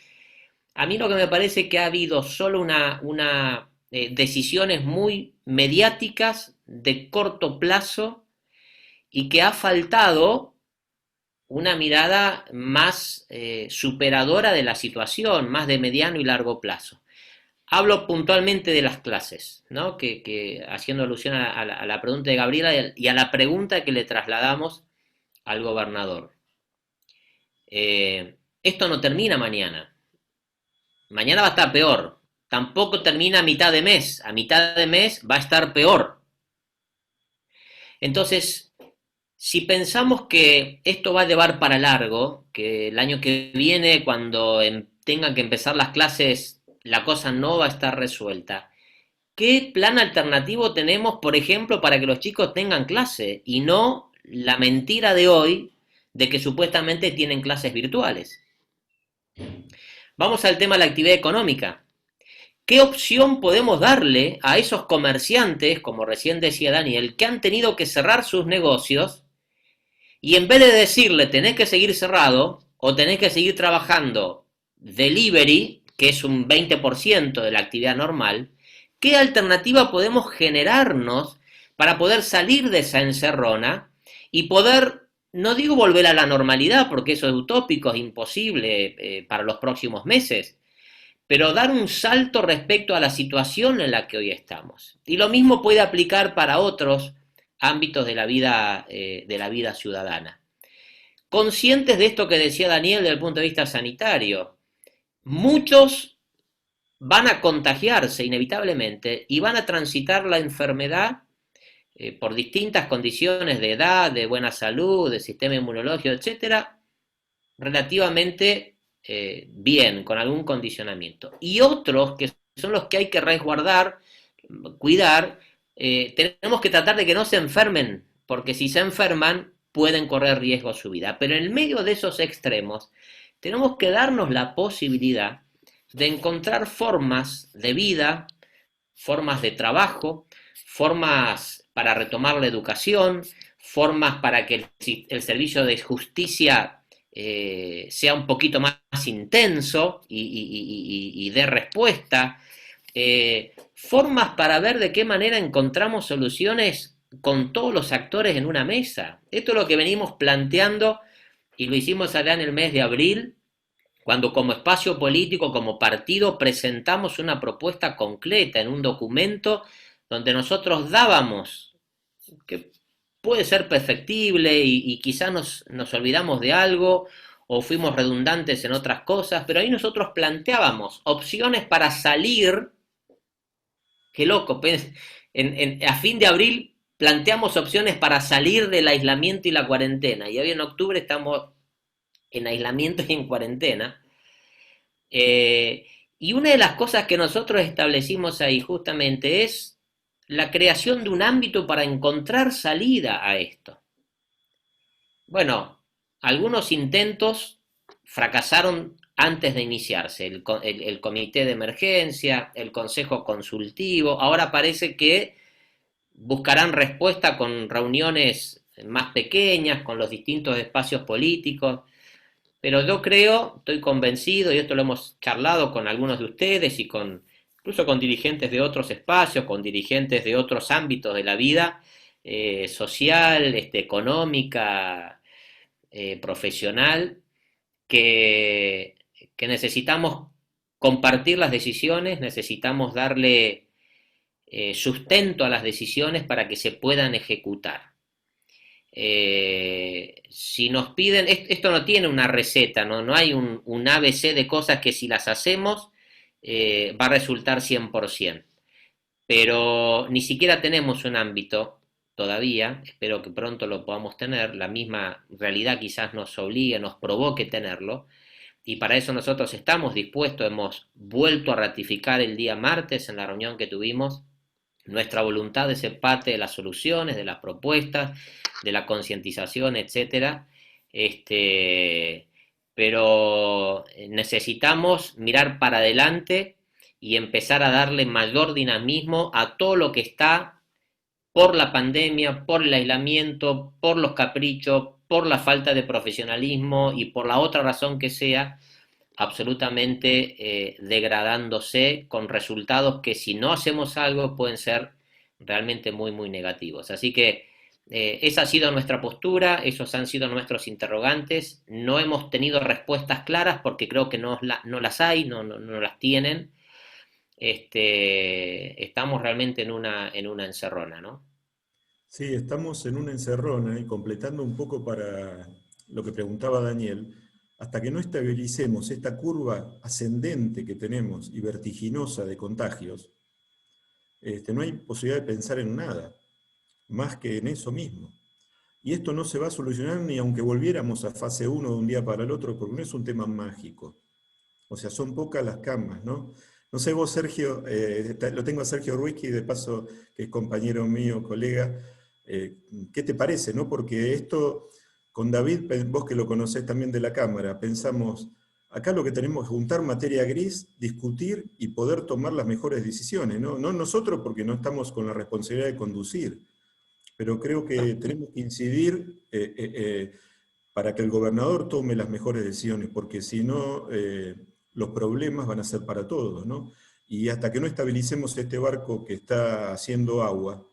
a mí lo que me parece es que ha habido solo una decisiones muy mediáticas de corto plazo y que ha faltado una mirada más superadora de la situación, más de mediano y largo plazo. Hablo puntualmente de las clases, ¿no? que haciendo alusión a la pregunta de Gabriela y a la pregunta que le trasladamos al gobernador. Esto no termina mañana. Mañana va a estar peor. Tampoco termina a mitad de mes. A mitad de mes va a estar peor. Entonces, si pensamos que esto va a llevar para largo, que el año que viene, cuando tengan que empezar las clases, la cosa no va a estar resuelta, ¿qué plan alternativo tenemos, por ejemplo, para que los chicos tengan clase y no la mentira de hoy de que supuestamente tienen clases virtuales? Vamos al tema de la actividad económica. ¿Qué opción podemos darle a esos comerciantes, como recién decía Daniel, que han tenido que cerrar sus negocios y en vez de decirle tenés que seguir cerrado o tenés que seguir trabajando delivery, que es un 20% de la actividad normal, qué alternativa podemos generarnos para poder salir de esa encerrona y poder, no digo volver a la normalidad, porque eso es utópico, es imposible para los próximos meses, pero dar un salto respecto a la situación en la que hoy estamos. Y lo mismo puede aplicar para otros ámbitos de la vida ciudadana. Conscientes de esto que decía Daniel desde el punto de vista sanitario, muchos van a contagiarse inevitablemente y van a transitar la enfermedad por distintas condiciones de edad, de buena salud, de sistema inmunológico, etcétera, relativamente bien, con algún condicionamiento. Y otros que son los que hay que resguardar, cuidar, tenemos que tratar de que no se enfermen, porque si se enferman pueden correr riesgo a su vida. Pero en el medio de esos extremos tenemos que darnos la posibilidad de encontrar formas de vida, formas de trabajo, formas para retomar la educación, formas para que el servicio de justicia sea un poquito más intenso y dé respuesta, formas para ver de qué manera encontramos soluciones con todos los actores en una mesa. Esto es lo que venimos planteando y lo hicimos allá en el mes de abril, cuando como espacio político, como partido, presentamos una propuesta concreta en un documento donde nosotros dábamos, que puede ser perfectible y quizás nos olvidamos de algo o fuimos redundantes en otras cosas, pero ahí nosotros planteábamos opciones para salir, qué loco, a fin de abril planteamos opciones para salir del aislamiento y la cuarentena, y hoy en octubre estamos en aislamiento y en cuarentena. Y una de las cosas que nosotros establecimos ahí justamente es la creación de un ámbito para encontrar salida a esto. Bueno, algunos intentos fracasaron antes de iniciarse, el comité de emergencia, el consejo consultivo, ahora parece que buscarán respuesta con reuniones más pequeñas, con los distintos espacios políticos, pero yo creo, estoy convencido, y esto lo hemos charlado con algunos de ustedes y incluso con dirigentes de otros espacios, con dirigentes de otros ámbitos de la vida, social, económica, profesional, que necesitamos compartir las decisiones, necesitamos darle sustento a las decisiones para que se puedan ejecutar. Si nos piden, esto no tiene una receta, no hay un ABC de cosas que si las hacemos va a resultar 100%, pero ni siquiera tenemos un ámbito todavía, espero que pronto lo podamos tener, la misma realidad quizás nos obligue, nos provoque tenerlo, y para eso nosotros estamos dispuestos, hemos vuelto a ratificar el día martes en la reunión que tuvimos nuestra voluntad de ser parte de las soluciones, de las propuestas, de la concientización, etcétera. Pero necesitamos mirar para adelante y empezar a darle mayor dinamismo a todo lo que está por la pandemia, por el aislamiento, por los caprichos, por la falta de profesionalismo y por la otra razón que sea, absolutamente degradándose con resultados que si no hacemos algo pueden ser realmente muy, muy negativos. Así que esa ha sido nuestra postura, esos han sido nuestros interrogantes. No hemos tenido respuestas claras porque creo que no las hay, no las tienen. Estamos realmente en una encerrona, ¿no? Sí, estamos en una encerrona y completando un poco para lo que preguntaba Daniel, hasta que no estabilicemos esta curva ascendente que tenemos y vertiginosa de contagios, no hay posibilidad de pensar en nada, más que en eso mismo. Y esto no se va a solucionar ni aunque volviéramos a fase 1 de un día para el otro, porque no es un tema mágico. O sea, son pocas las camas, ¿no? No sé vos, Sergio, lo tengo a Sergio Ruizqui, de paso, que es compañero mío, colega, ¿qué te parece, no? Porque esto, con David, vos que lo conocés también de la Cámara, pensamos, acá lo que tenemos es juntar materia gris, discutir y poder tomar las mejores decisiones, ¿no? No nosotros porque no estamos con la responsabilidad de conducir, pero creo que tenemos que incidir para que el gobernador tome las mejores decisiones, porque si no, los problemas van a ser para todos, ¿no? Y hasta que no estabilicemos este barco que está haciendo agua,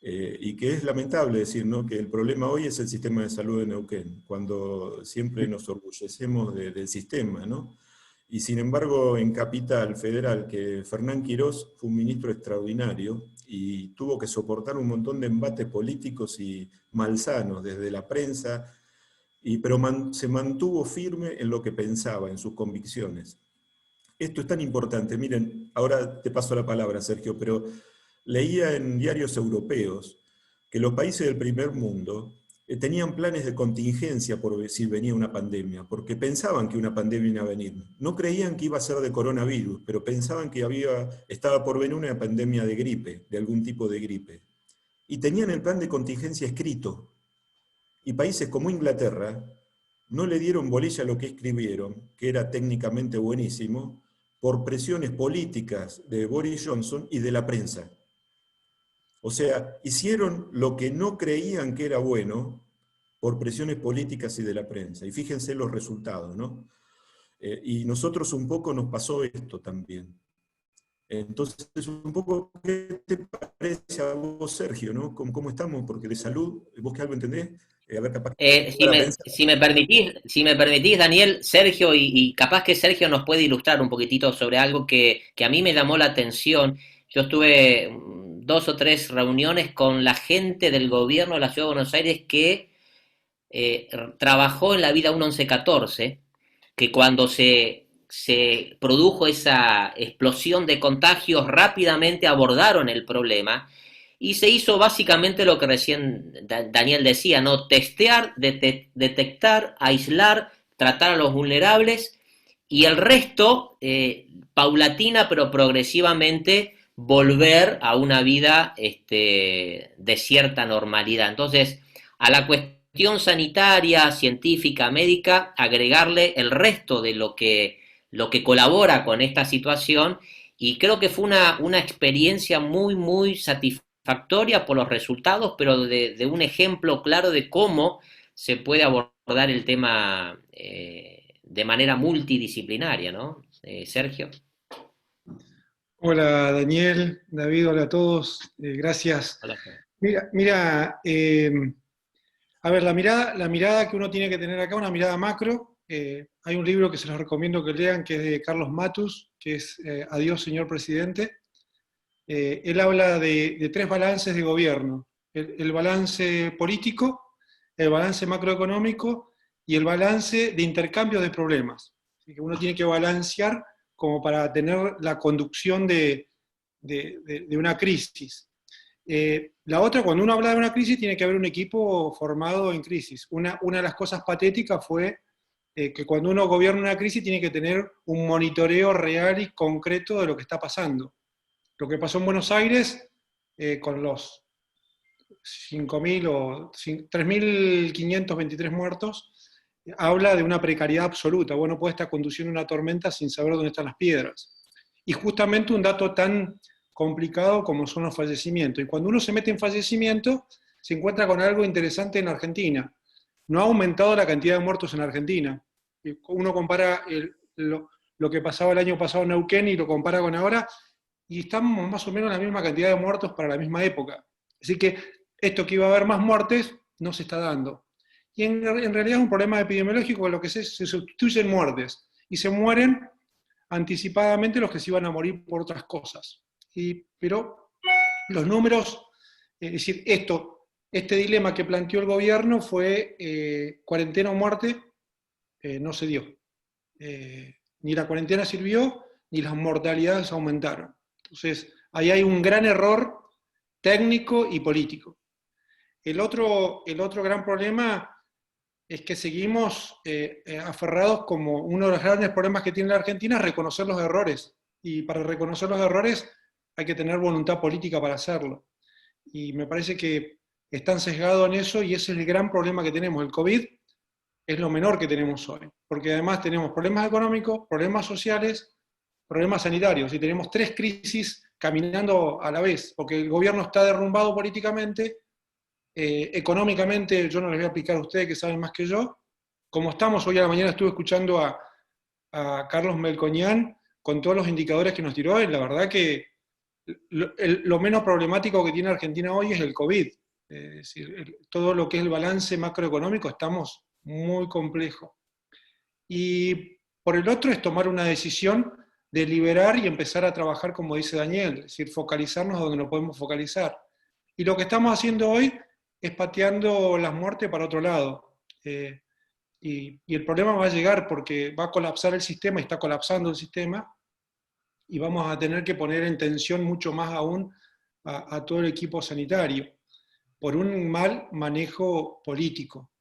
y que es lamentable decir, ¿no?, que el problema hoy es el sistema de salud de Neuquén, cuando siempre nos orgullecemos del sistema, ¿no? Y sin embargo, en Capital Federal, que Fernán Quirós fue un ministro extraordinario y tuvo que soportar un montón de embates políticos y malsanos desde la prensa, pero se mantuvo firme en lo que pensaba, en sus convicciones. Esto es tan importante. Miren, ahora te paso la palabra, Sergio, pero leía en diarios europeos que los países del primer mundo tenían planes de contingencia por si venía una pandemia, porque pensaban que una pandemia iba a venir. No creían que iba a ser de coronavirus, pero pensaban que estaba por venir una pandemia de gripe, de algún tipo de gripe. Y tenían el plan de contingencia escrito. Y países como Inglaterra no le dieron bolilla a lo que escribieron, que era técnicamente buenísimo, por presiones políticas de Boris Johnson y de la prensa. O sea, hicieron lo que no creían que era bueno por presiones políticas y de la prensa. Y fíjense los resultados, ¿no? Y nosotros un poco nos pasó esto también. Entonces, un poco, ¿qué te parece a vos, Sergio, ¿no? ¿Cómo estamos? Porque de salud, ¿vos que algo entendés? A ver, capaz si me permitís, Daniel, Sergio, y capaz que Sergio nos puede ilustrar un poquitito sobre algo que a mí me llamó la atención. Yo estuve 2 o 3 reuniones con la gente del gobierno de la Ciudad de Buenos Aires que trabajó en la vida 1114, que cuando se produjo esa explosión de contagios rápidamente abordaron el problema y se hizo básicamente lo que recién Daniel decía, ¿no? Testear, detectar, aislar, tratar a los vulnerables y el resto, paulatina pero progresivamente, volver a una vida de cierta normalidad. Entonces, a la cuestión sanitaria, científica, médica, agregarle el resto de lo que colabora con esta situación, y creo que fue una experiencia muy, muy satisfactoria por los resultados, pero de un ejemplo claro de cómo se puede abordar el tema de manera multidisciplinaria, ¿no? Sergio. Hola Daniel, David, hola a todos. Gracias Hola. Mira, a ver, la mirada que uno tiene que tener acá, una mirada macro. Hay un libro que se los recomiendo que lean, que es de Carlos Matus, que es Adiós, señor presidente. Él habla de tres balances de gobierno: el balance político, el balance macroeconómico y el balance de intercambio de problemas. Así que uno tiene que balancear como para tener la conducción de una crisis. La otra, cuando uno habla de una crisis, tiene que haber un equipo formado en crisis. Una de las cosas patéticas fue que cuando uno gobierna una crisis tiene que tener un monitoreo real y concreto de lo que está pasando. Lo que pasó en Buenos Aires con los 5.000 o 3.523 muertos, habla de una precariedad absoluta. Vos no podés estar conduciendo una tormenta sin saber dónde están las piedras. Y justamente un dato tan complicado como son los fallecimientos. Y cuando uno se mete en fallecimiento, se encuentra con algo interesante en Argentina. No ha aumentado la cantidad de muertos en Argentina. Uno compara lo que pasaba el año pasado en Neuquén y lo compara con ahora, y estamos más o menos en la misma cantidad de muertos para la misma época. Así que esto que iba a haber más muertes no se está dando. Y en realidad es un problema epidemiológico, en lo que se sustituyen muertes, y se mueren anticipadamente los que se iban a morir por otras cosas. Pero los números, es decir, este dilema que planteó el gobierno fue cuarentena o muerte, no se dio. Ni la cuarentena sirvió, ni las mortalidades aumentaron. Entonces, ahí hay un gran error técnico y político. El otro gran problema es que seguimos aferrados, como uno de los grandes problemas que tiene la Argentina es reconocer los errores. Y para reconocer los errores hay que tener voluntad política para hacerlo. Y me parece que están sesgados en eso, y ese es el gran problema que tenemos. El COVID es lo menor que tenemos hoy, porque además tenemos problemas económicos, problemas sociales, problemas sanitarios, y tenemos tres crisis caminando a la vez, porque el gobierno está derrumbado políticamente, económicamente, yo no les voy a explicar a ustedes que saben más que yo. Como estamos, hoy a la mañana estuve escuchando a Carlos Melconian con todos los indicadores que nos tiró, y la verdad que lo menos problemático que tiene Argentina hoy es el COVID. Es decir, todo lo que es el balance macroeconómico estamos muy complejo. Y por el otro es tomar una decisión de liberar y empezar a trabajar, como dice Daniel, es decir, focalizarnos donde nos podemos focalizar. Y lo que estamos haciendo hoy es pateando las muertes para otro lado. Y el problema va a llegar porque va a colapsar el sistema, y está colapsando el sistema, y vamos a tener que poner en tensión mucho más aún a todo el equipo sanitario, por un mal manejo político.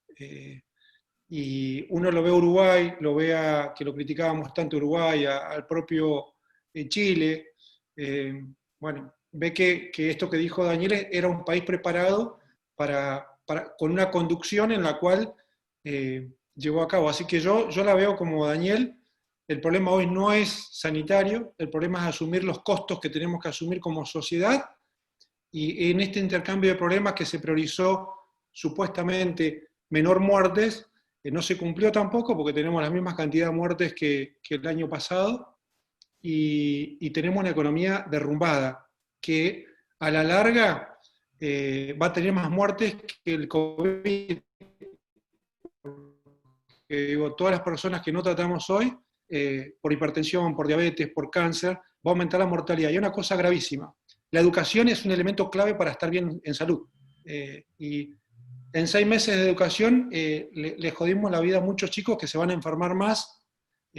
Y uno lo ve a Uruguay, que lo criticábamos tanto a Uruguay, al propio Chile, bueno, ve que esto que dijo Daniel era un país preparado con una conducción en la cual llevó a cabo. Así que yo la veo como Daniel. El problema hoy no es sanitario, el problema es asumir los costos que tenemos que asumir como sociedad, y en este intercambio de problemas que se priorizó supuestamente menor muertes, no se cumplió tampoco, porque tenemos la misma cantidad de muertes que el año pasado, y tenemos una economía derrumbada, que a la larga va a tener más muertes que el COVID. Digo, todas las personas que no tratamos hoy, por hipertensión, por diabetes, por cáncer, va a aumentar la mortalidad. Y una cosa gravísima: la educación es un elemento clave para estar bien en salud. Y en 6 meses de educación le jodimos la vida a muchos chicos que se van a enfermar más,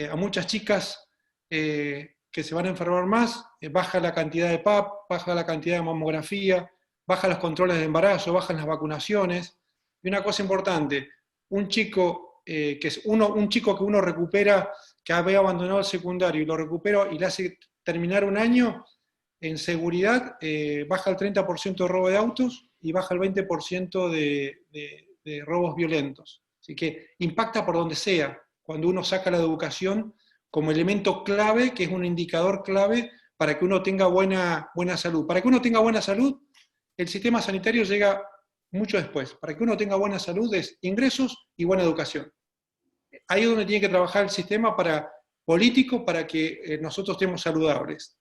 a muchas chicas que se van a enfermar más, baja la cantidad de PAP, baja la cantidad de mamografía, baja los controles de embarazo, bajan las vacunaciones. Y una cosa importante: un chico que uno recupera, que había abandonado el secundario, y lo recupera y le hace terminar un año, en seguridad baja el 30% de robo de autos y baja el 20% de robos violentos. Así que impacta por donde sea, cuando uno saca la educación como elemento clave, que es un indicador clave para que uno tenga buena salud. Para que uno tenga buena salud, el sistema sanitario llega mucho después. Para que uno tenga buena salud es ingresos y buena educación. Ahí es donde tiene que trabajar el sistema político para que nosotros estemos saludables.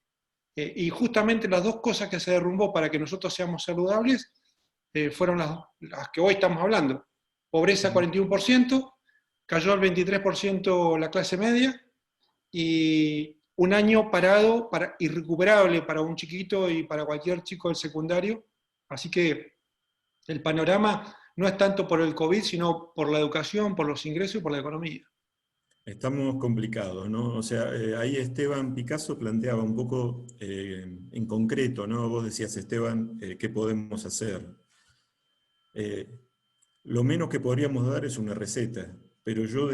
Y justamente las dos cosas que se derrumbó para que nosotros seamos saludables fueron las que hoy estamos hablando. Pobreza 41%, cayó al 23% la clase media, y un año parado, irrecuperable para un chiquito y para cualquier chico del secundario. Así que el panorama no es tanto por el COVID, sino por la educación, por los ingresos y por la economía. Estamos complicados, ¿no? O sea, ahí Esteban Picasso planteaba un poco en concreto, ¿no? Vos decías, Esteban, ¿qué podemos hacer? Lo menos que podríamos dar es una receta, pero yo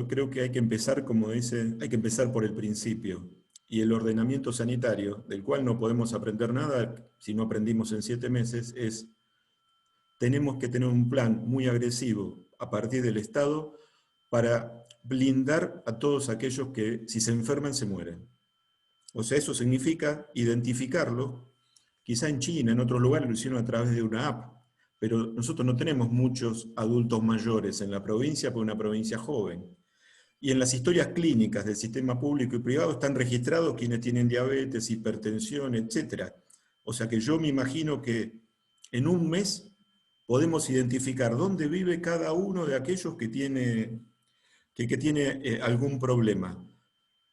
creo que hay que empezar, como dice, hay que empezar por el principio. Y el ordenamiento sanitario, del cual no podemos aprender nada si no aprendimos en 7 meses, tenemos que tener un plan muy agresivo a partir del Estado para blindar a todos aquellos que, si se enferman, se mueren. O sea, eso significa identificarlo. Quizá en China, en otros lugares lo hicieron a través de una app, pero nosotros no tenemos muchos adultos mayores en la provincia, porque es una provincia joven. Y en las historias clínicas del sistema público y privado están registrados quienes tienen diabetes, hipertensión, etc. O sea que yo me imagino que en un mes podemos identificar dónde vive cada uno de aquellos que tiene algún problema.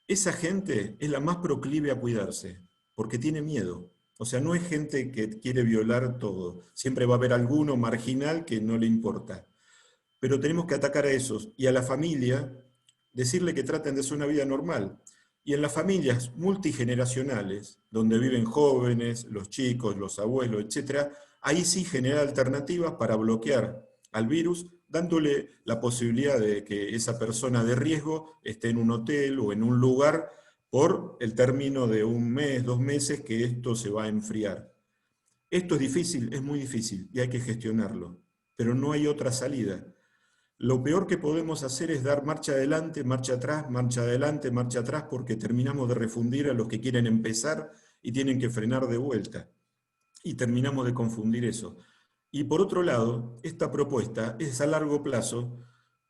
Esa gente es la más proclive a cuidarse, porque tiene miedo. O sea, no es gente que quiere violar todo. Siempre va a haber alguno marginal que no le importa. Pero tenemos que atacar a esos. Y a la familia, decirle que traten de hacer una vida normal. Y en las familias multigeneracionales, donde viven jóvenes, los chicos, los abuelos, etc., ahí sí generar alternativas para bloquear al virus, dándole la posibilidad de que esa persona de riesgo esté en un hotel o en un lugar por el término de 1 mes, 2 meses, que esto se va a enfriar. Esto es difícil, es muy difícil, y hay que gestionarlo, pero no hay otra salida. Lo peor que podemos hacer es dar marcha adelante, marcha atrás, marcha adelante, marcha atrás, porque terminamos de refundir a los que quieren empezar y tienen que frenar de vuelta. Y terminamos de confundir eso. Y por otro lado, esta propuesta es a largo plazo,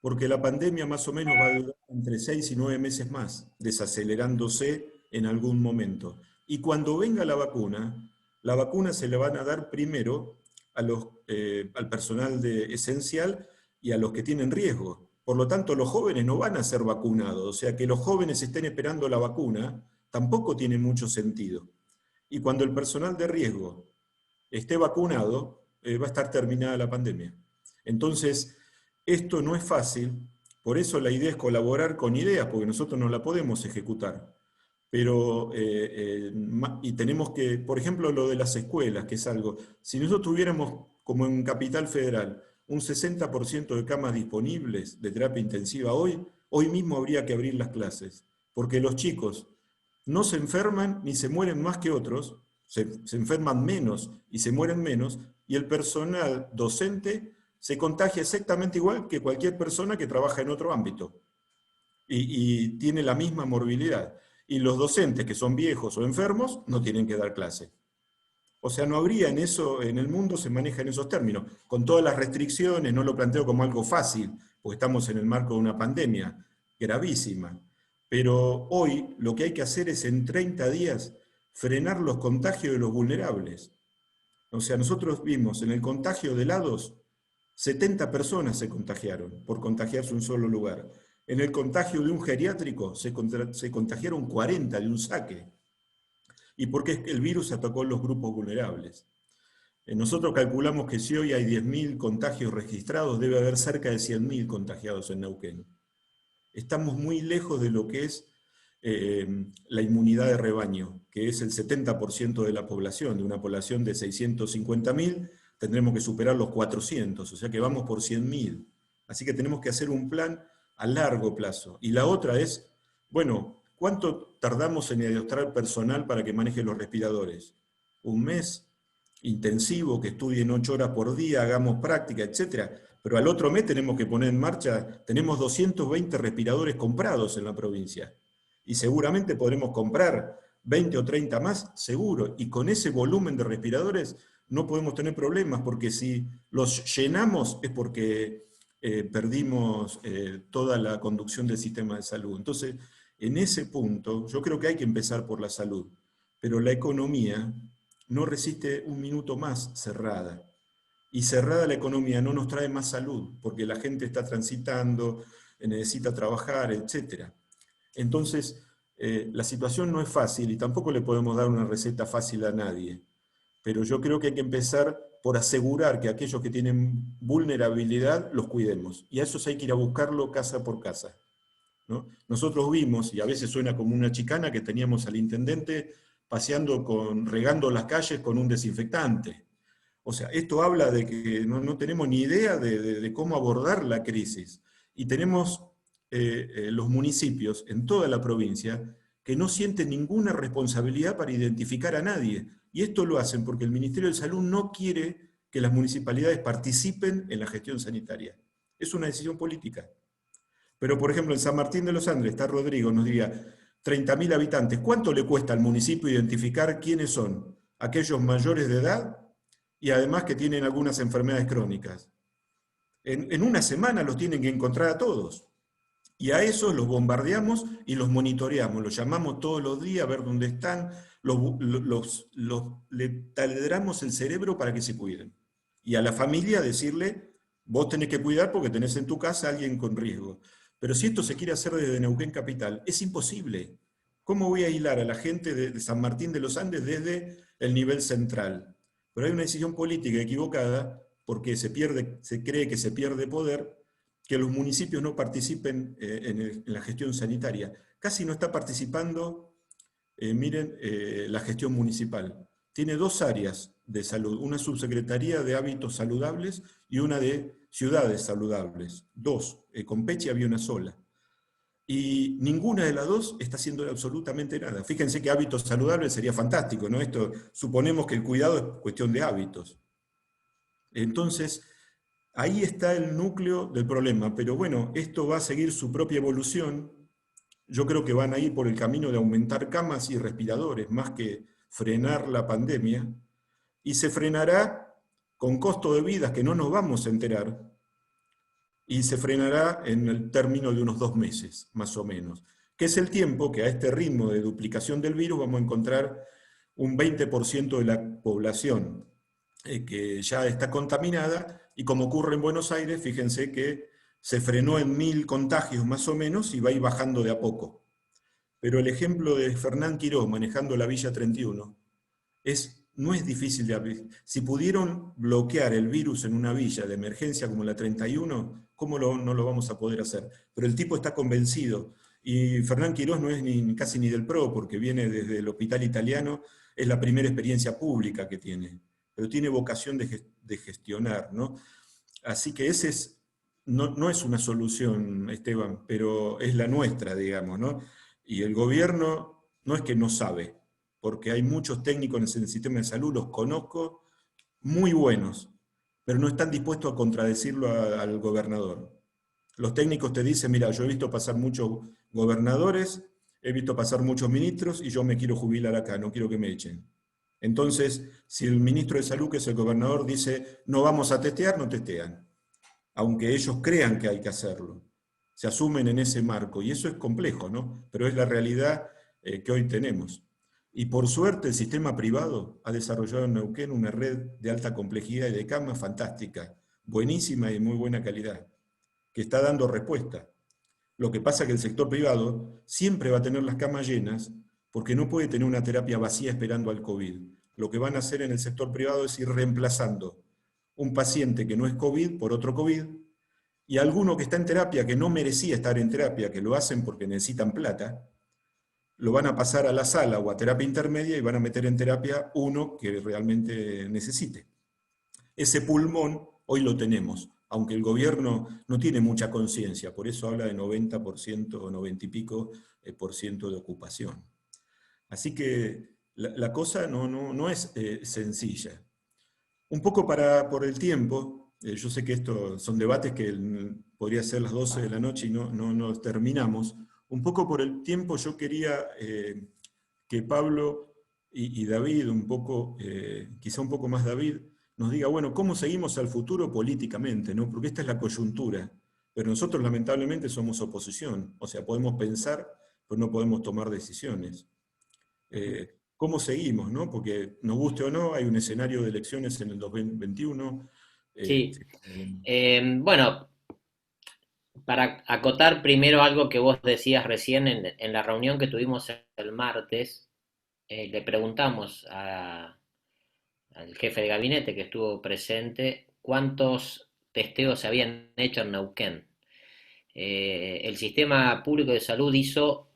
porque la pandemia más o menos va a durar entre 6 y 9 meses más, desacelerándose en algún momento. Y cuando venga la vacuna se le van a dar primero al personal esencial y a los que tienen riesgo. Por lo tanto, los jóvenes no van a ser vacunados. O sea, que los jóvenes estén esperando la vacuna tampoco tiene mucho sentido. Y cuando el personal de riesgo esté vacunado, va a estar terminada la pandemia. Entonces, esto no es fácil, por eso la idea es colaborar con ideas, porque nosotros no la podemos ejecutar. Pero, y tenemos que, por ejemplo, lo de las escuelas, que es algo, si nosotros tuviéramos, como en Capital Federal, un 60% de camas disponibles de terapia intensiva hoy mismo habría que abrir las clases, porque los chicos no se enferman ni se mueren más que otros, se enferman menos y se mueren menos, y el personal docente se contagia exactamente igual que cualquier persona que trabaja en otro ámbito, y tiene la misma morbilidad. Y los docentes que son viejos o enfermos no tienen que dar clase. O sea, no habría en eso, en el mundo se maneja en esos términos, con todas las restricciones. No lo planteo como algo fácil, porque estamos en el marco de una pandemia gravísima. Pero hoy lo que hay que hacer es en 30 días frenar los contagios de los vulnerables. O sea, nosotros vimos en el contagio de helados, 70 personas se contagiaron por contagiarse un solo lugar. En el contagio de un geriátrico se contagiaron 40 de un saque. ¿Y por qué el virus atacó a los grupos vulnerables? Nosotros calculamos que si hoy hay 10.000 contagios registrados, debe haber cerca de 100.000 contagiados en Neuquén. Estamos muy lejos de lo que es la inmunidad de rebaño, que es el 70% de la población. De una población de 650.000, tendremos que superar los 400, o sea que vamos por 100.000. Así que tenemos que hacer un plan a largo plazo. Y la otra es, bueno, ¿cuánto tardamos en adiestrar personal para que maneje los respiradores? ¿1 mes? Intensivo, que estudien 8 horas por día, hagamos práctica, etc. Pero al otro mes tenemos que poner en marcha, tenemos 220 respiradores comprados en la provincia. Y seguramente podremos comprar 20 o 30 más, seguro. Y con ese volumen de respiradores no podemos tener problemas, porque si los llenamos es porque perdimos toda la conducción del sistema de salud. Entonces, en ese punto, yo creo que hay que empezar por la salud, pero la economía no resiste un minuto más cerrada. y cerrada la economía no nos trae más salud, porque la gente está transitando, necesita trabajar, etc. Entonces, la situación no es fácil y tampoco le podemos dar una receta fácil a nadie. Pero yo creo que hay que empezar por asegurar que aquellos que tienen vulnerabilidad los cuidemos. Y a esos hay que ir a buscarlo casa por casa, ¿no? Nosotros vimos, y a veces suena como una chicana, que teníamos al intendente paseando regando las calles con un desinfectante. O sea, esto habla de que no tenemos ni idea de cómo abordar la crisis. Y tenemos los municipios en toda la provincia que no sienten ninguna responsabilidad para identificar a nadie. Y esto lo hacen porque el Ministerio de Salud no quiere que las municipalidades participen en la gestión sanitaria. Es una decisión política. Pero, por ejemplo, en San Martín de los Andes, está Rodrigo, nos diría, 30.000 habitantes. ¿Cuánto le cuesta al municipio identificar quiénes son aquellos mayores de edad y además que tienen algunas enfermedades crónicas? En una semana los tienen que encontrar a todos. Y a esos los bombardeamos y los monitoreamos, los llamamos todos los días a ver dónde están, le taladramos el cerebro para que se cuiden. Y a la familia decirle, vos tenés que cuidar porque tenés en tu casa a alguien con riesgo. Pero si esto se quiere hacer desde Neuquén Capital, es imposible. ¿Cómo voy a aislar a la gente de San Martín de los Andes desde el nivel central? Pero hay una decisión política equivocada porque se cree que se pierde poder, que los municipios no participen en la gestión sanitaria. Casi no está participando, la gestión municipal. Tiene dos áreas de salud, una subsecretaría de hábitos saludables y una de ciudades saludables. Dos, con Pechi había una sola. Y ninguna de las dos está haciendo absolutamente nada. Fíjense que hábitos saludables sería fantástico, ¿no? Esto, suponemos que el cuidado es cuestión de hábitos. Entonces, ahí está el núcleo del problema, pero bueno, esto va a seguir su propia evolución. Yo creo que van a ir por el camino de aumentar camas y respiradores, más que frenar la pandemia, y se frenará con costo de vidas que no nos vamos a enterar, y se frenará en el término de unos 2 meses, más o menos, que es el tiempo que a este ritmo de duplicación del virus vamos a encontrar un 20% de la población que ya está contaminada, y como ocurre en Buenos Aires, fíjense que se frenó en 1.000 contagios más o menos y va a ir bajando de a poco. Pero el ejemplo de Fernán Quirós manejando la Villa 31 no es difícil de abrir. Si pudieron bloquear el virus en una villa de emergencia como la 31, ¿cómo no lo vamos a poder hacer? Pero el tipo está convencido. Y Fernán Quirós no es casi ni del PRO, porque viene desde el hospital italiano, es la primera experiencia pública que tiene, pero tiene vocación de gestionar, ¿no? Así que no es una solución, Esteban, pero es la nuestra, digamos, ¿no? Y el gobierno no es que no sabe, porque hay muchos técnicos en el sistema de salud, los conozco, muy buenos, pero no están dispuestos a contradecirlo al gobernador. Los técnicos te dicen, mira, yo he visto pasar muchos gobernadores, he visto pasar muchos ministros y yo me quiero jubilar acá, no quiero que me echen. Entonces, si el ministro de Salud, que es el gobernador, dice, no vamos a testear, no testean. Aunque ellos crean que hay que hacerlo. Se asumen en ese marco, y eso es complejo, ¿no? Pero es la realidad que hoy tenemos. Y por suerte el sistema privado ha desarrollado en Neuquén una red de alta complejidad y de camas fantástica, buenísima y de muy buena calidad, que está dando respuesta. Lo que pasa es que el sector privado siempre va a tener las camas llenas porque no puede tener una terapia vacía esperando al COVID. Lo que van a hacer en el sector privado es ir reemplazando un paciente que no es COVID por otro COVID, y alguno que está en terapia que no merecía estar en terapia, que lo hacen porque necesitan plata, lo van a pasar a la sala o a terapia intermedia y van a meter en terapia uno que realmente necesite. Ese pulmón hoy lo tenemos, aunque el gobierno no tiene mucha conciencia, por eso habla de 90% o 90 y pico % de ocupación. Así que la cosa no es sencilla. Un poco por el tiempo, yo sé que estos son debates que podría ser las 12 de la noche y no terminamos. Un poco por el tiempo yo quería que Pablo y David, quizá un poco más David, nos diga, bueno, ¿cómo seguimos al futuro políticamente, ¿no? Porque esta es la coyuntura. Pero nosotros lamentablemente somos oposición, o sea, podemos pensar, pero no podemos tomar decisiones. ¿Cómo seguimos, no? Porque nos guste o no, hay un escenario de elecciones en el 2021, Sí. Bueno, para acotar primero algo que vos decías recién en la reunión que tuvimos el martes, le preguntamos al jefe de gabinete que estuvo presente cuántos testeos se habían hecho en Neuquén. El sistema público de salud hizo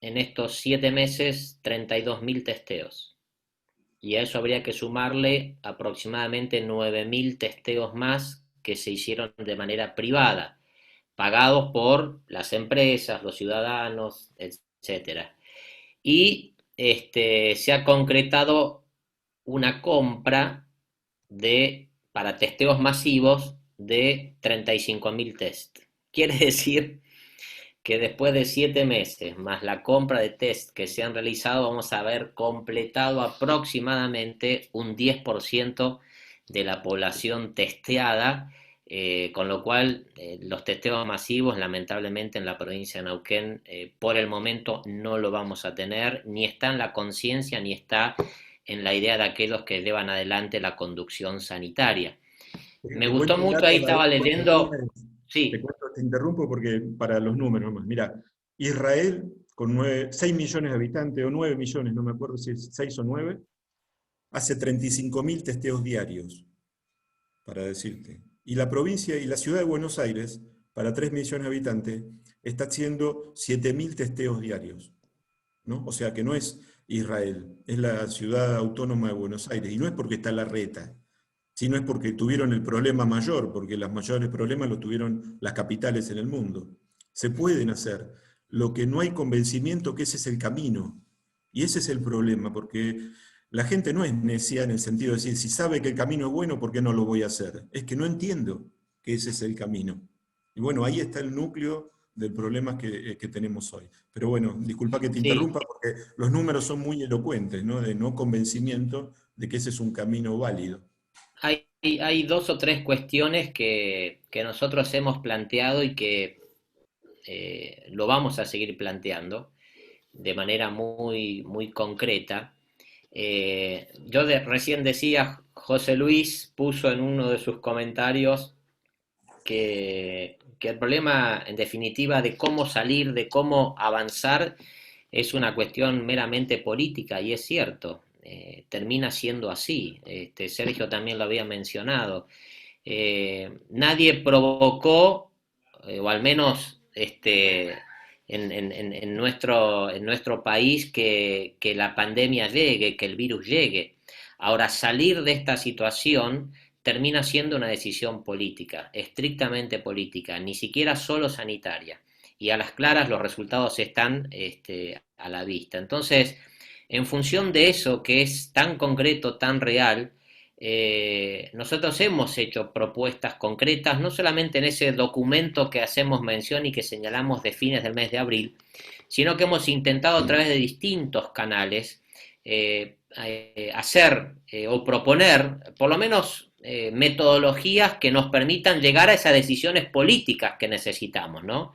en estos 7 meses 32.000 testeos. Y a eso habría que sumarle aproximadamente 9.000 testeos más que se hicieron de manera privada, pagados por las empresas, los ciudadanos, etc. Y se ha concretado una compra para testeos masivos de 35.000 test. Quiere decir que después de 7 meses, más la compra de test que se han realizado, vamos a haber completado aproximadamente un 10% de la población testeada, con lo cual los testeos masivos, lamentablemente en la provincia de Neuquén, por el momento no lo vamos a tener, ni está en la conciencia, ni está en la idea de aquellos que llevan adelante la conducción sanitaria. Me gustó mucho, ahí estaba leyendo... Sí. Te interrumpo porque para los números más. Mira, Israel, con 6 millones de habitantes, o 9 millones, no me acuerdo si es 6 o 9, hace 35.000 testeos diarios, para decirte. Y la provincia y la ciudad de Buenos Aires, para 3 millones de habitantes, está haciendo 7.000 testeos diarios, ¿no? O sea que no es Israel, es la ciudad autónoma de Buenos Aires, y no es porque está Larreta, sino es porque tuvieron el problema mayor, porque los mayores problemas los tuvieron las capitales en el mundo. Se pueden hacer, lo que no hay convencimiento que ese es el camino, y ese es el problema, porque la gente no es necia en el sentido de decir, si sabe que el camino es bueno, ¿por qué no lo voy a hacer? Es que no entiendo que ese es el camino. Y bueno, ahí está el núcleo del problema que tenemos hoy. Pero bueno, disculpa que te interrumpa, porque los números son muy elocuentes, ¿no? De no convencimiento de que ese es un camino válido. Hay 2 o 3 cuestiones que nosotros hemos planteado y que lo vamos a seguir planteando de manera muy, muy concreta. Yo recién decía, José Luis puso en uno de sus comentarios que el problema, en definitiva, de cómo salir, de cómo avanzar, es una cuestión meramente política, y es cierto. Termina siendo así. Sergio también lo había mencionado. Nadie provocó, o al menos en nuestro país, que la pandemia llegue, que el virus llegue. Ahora, salir de esta situación termina siendo una decisión política, estrictamente política, ni siquiera solo sanitaria. Y a las claras los resultados están a la vista. Entonces, en función de eso, que es tan concreto, tan real, nosotros hemos hecho propuestas concretas, no solamente en ese documento que hacemos mención y que señalamos de fines del mes de abril, sino que hemos intentado a través de distintos canales hacer o proponer, por lo menos, metodologías que nos permitan llegar a esas decisiones políticas que necesitamos, ¿no?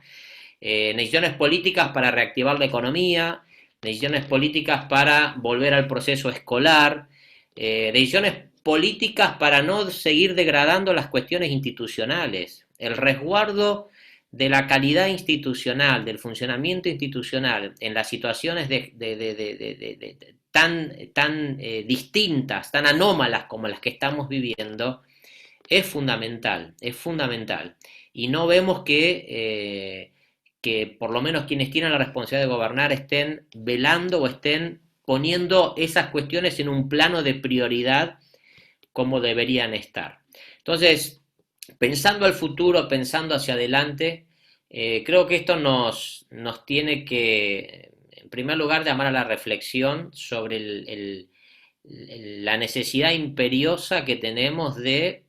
Decisiones políticas para reactivar la economía, decisiones políticas para volver al proceso escolar, decisiones políticas para no seguir degradando las cuestiones institucionales, el resguardo de la calidad institucional, del funcionamiento institucional en las situaciones tan distintas, tan anómalas como las que estamos viviendo, es fundamental, y no vemos que por lo menos quienes tienen la responsabilidad de gobernar estén velando o estén poniendo esas cuestiones en un plano de prioridad como deberían estar. Entonces, pensando al futuro, pensando hacia adelante, creo que esto nos tiene que, en primer lugar, llamar a la reflexión sobre la necesidad imperiosa que tenemos de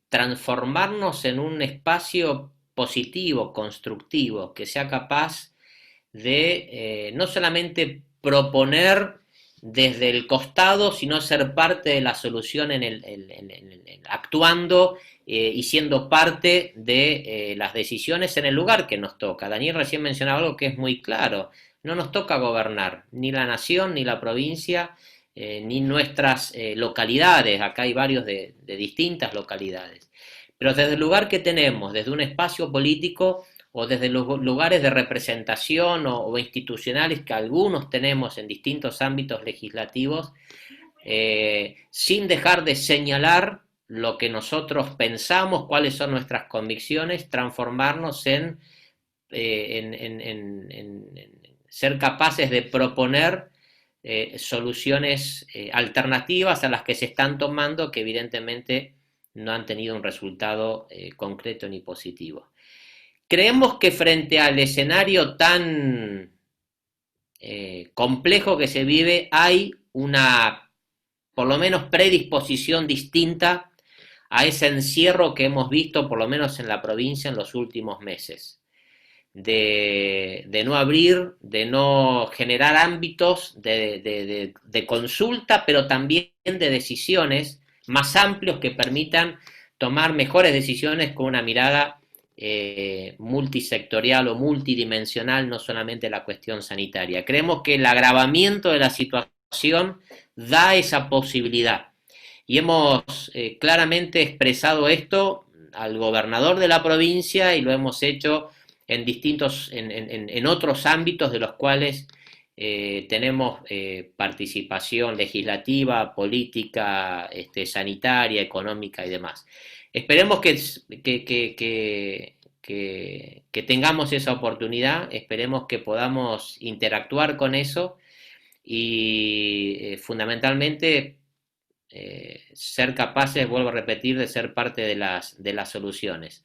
transformarnos en un espacio positivo, constructivo, que sea capaz de no solamente proponer desde el costado, sino ser parte de la solución actuando y siendo parte de las decisiones en el lugar que nos toca. Daniel recién mencionaba algo que es muy claro: no nos toca gobernar ni la nación ni la provincia ni nuestras localidades, acá hay varios de distintas localidades, pero desde el lugar que tenemos, desde un espacio político o desde los lugares de representación o institucionales que algunos tenemos en distintos ámbitos legislativos, sin dejar de señalar lo que nosotros pensamos, cuáles son nuestras convicciones, transformarnos en ser capaces de proponer soluciones alternativas a las que se están tomando, que evidentemente no han tenido un resultado concreto ni positivo. Creemos que frente al escenario tan complejo que se vive, hay una, por lo menos, predisposición distinta a ese encierro que hemos visto, por lo menos en la provincia, en los últimos meses. De no abrir, de no generar ámbitos de consulta, pero también de decisiones más amplios que permitan tomar mejores decisiones con una mirada multisectorial o multidimensional, no solamente la cuestión sanitaria. Creemos que el agravamiento de la situación da esa posibilidad. Y hemos claramente expresado esto al gobernador de la provincia y lo hemos hecho en otros ámbitos de los cuales tenemos participación legislativa, política, sanitaria, económica y demás. Esperemos que tengamos esa oportunidad, esperemos que podamos interactuar con eso y fundamentalmente ser capaces, vuelvo a repetir, de ser parte de las soluciones.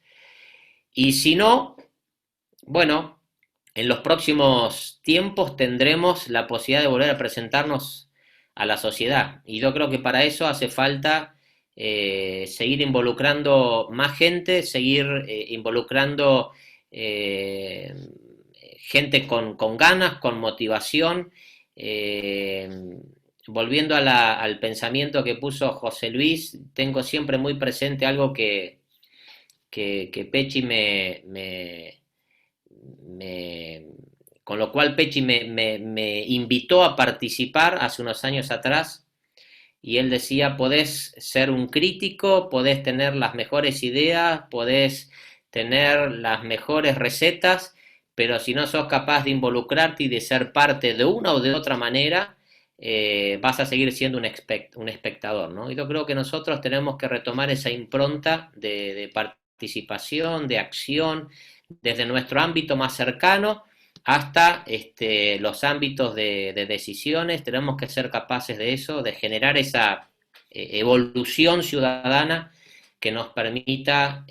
Y si no, bueno, en los próximos tiempos tendremos la posibilidad de volver a presentarnos a la sociedad. Y yo creo que para eso hace falta seguir involucrando más gente, seguir involucrando gente con ganas, con motivación. Volviendo al pensamiento que puso José Luis, tengo siempre muy presente algo que Pechi con lo cual Pechi me invitó a participar hace unos años atrás, y él decía: podés ser un crítico, podés tener las mejores ideas, podés tener las mejores recetas, pero si no sos capaz de involucrarte y de ser parte de una o de otra manera, vas a seguir siendo un espectador, ¿no? Y yo creo que nosotros tenemos que retomar esa impronta de participación, de acción, desde nuestro ámbito más cercano hasta los ámbitos de decisiones. Tenemos que ser capaces de eso, de generar esa evolución ciudadana que nos permita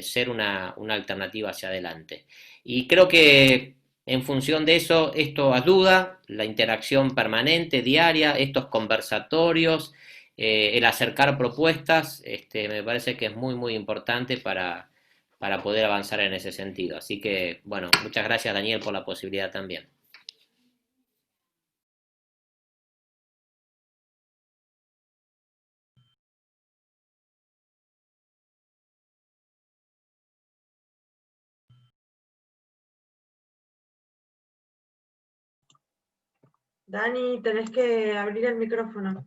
ser una alternativa hacia adelante. Y creo que en función de eso, esto ayuda, la interacción permanente, diaria, estos conversatorios, el acercar propuestas, me parece que es muy, muy importante para poder avanzar en ese sentido. Así que, bueno, muchas gracias, Daniel, por la posibilidad también. Dani, tenés que abrir el micrófono.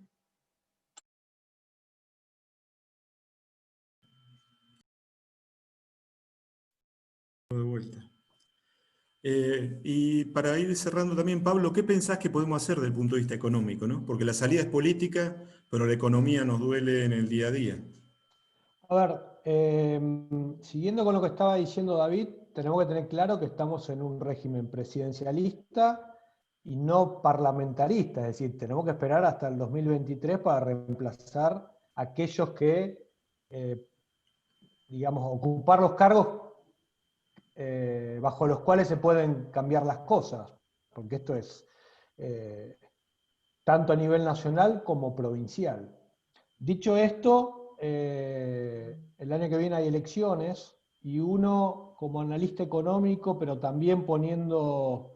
De vuelta. Y para ir cerrando también, Pablo, ¿qué pensás que podemos hacer desde el punto de vista económico, ¿no? Porque la salida es política, pero la economía nos duele en el día a día. A ver, siguiendo con lo que estaba diciendo David, tenemos que tener claro que estamos en un régimen presidencialista y no parlamentarista, es decir, tenemos que esperar hasta el 2023 para reemplazar a aquellos que, digamos, ocupar los cargos bajo los cuales se pueden cambiar las cosas, porque esto es tanto a nivel nacional como provincial. Dicho esto, el año que viene hay elecciones y uno, como analista económico, pero también poniendo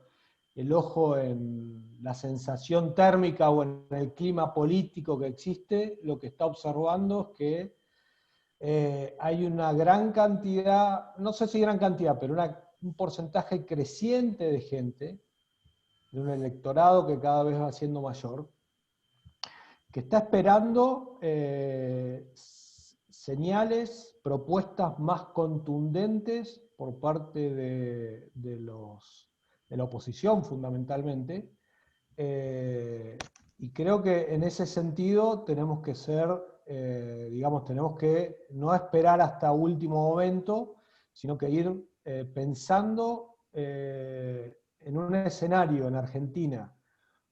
el ojo en la sensación térmica o en el clima político que existe, lo que está observando es que hay una gran cantidad, no sé si gran cantidad, pero un porcentaje creciente de gente, de un electorado que cada vez va siendo mayor, que está esperando señales, propuestas más contundentes por parte de la oposición fundamentalmente, y creo que en ese sentido tenemos que ser, tenemos que no esperar hasta último momento, sino que ir pensando en un escenario en Argentina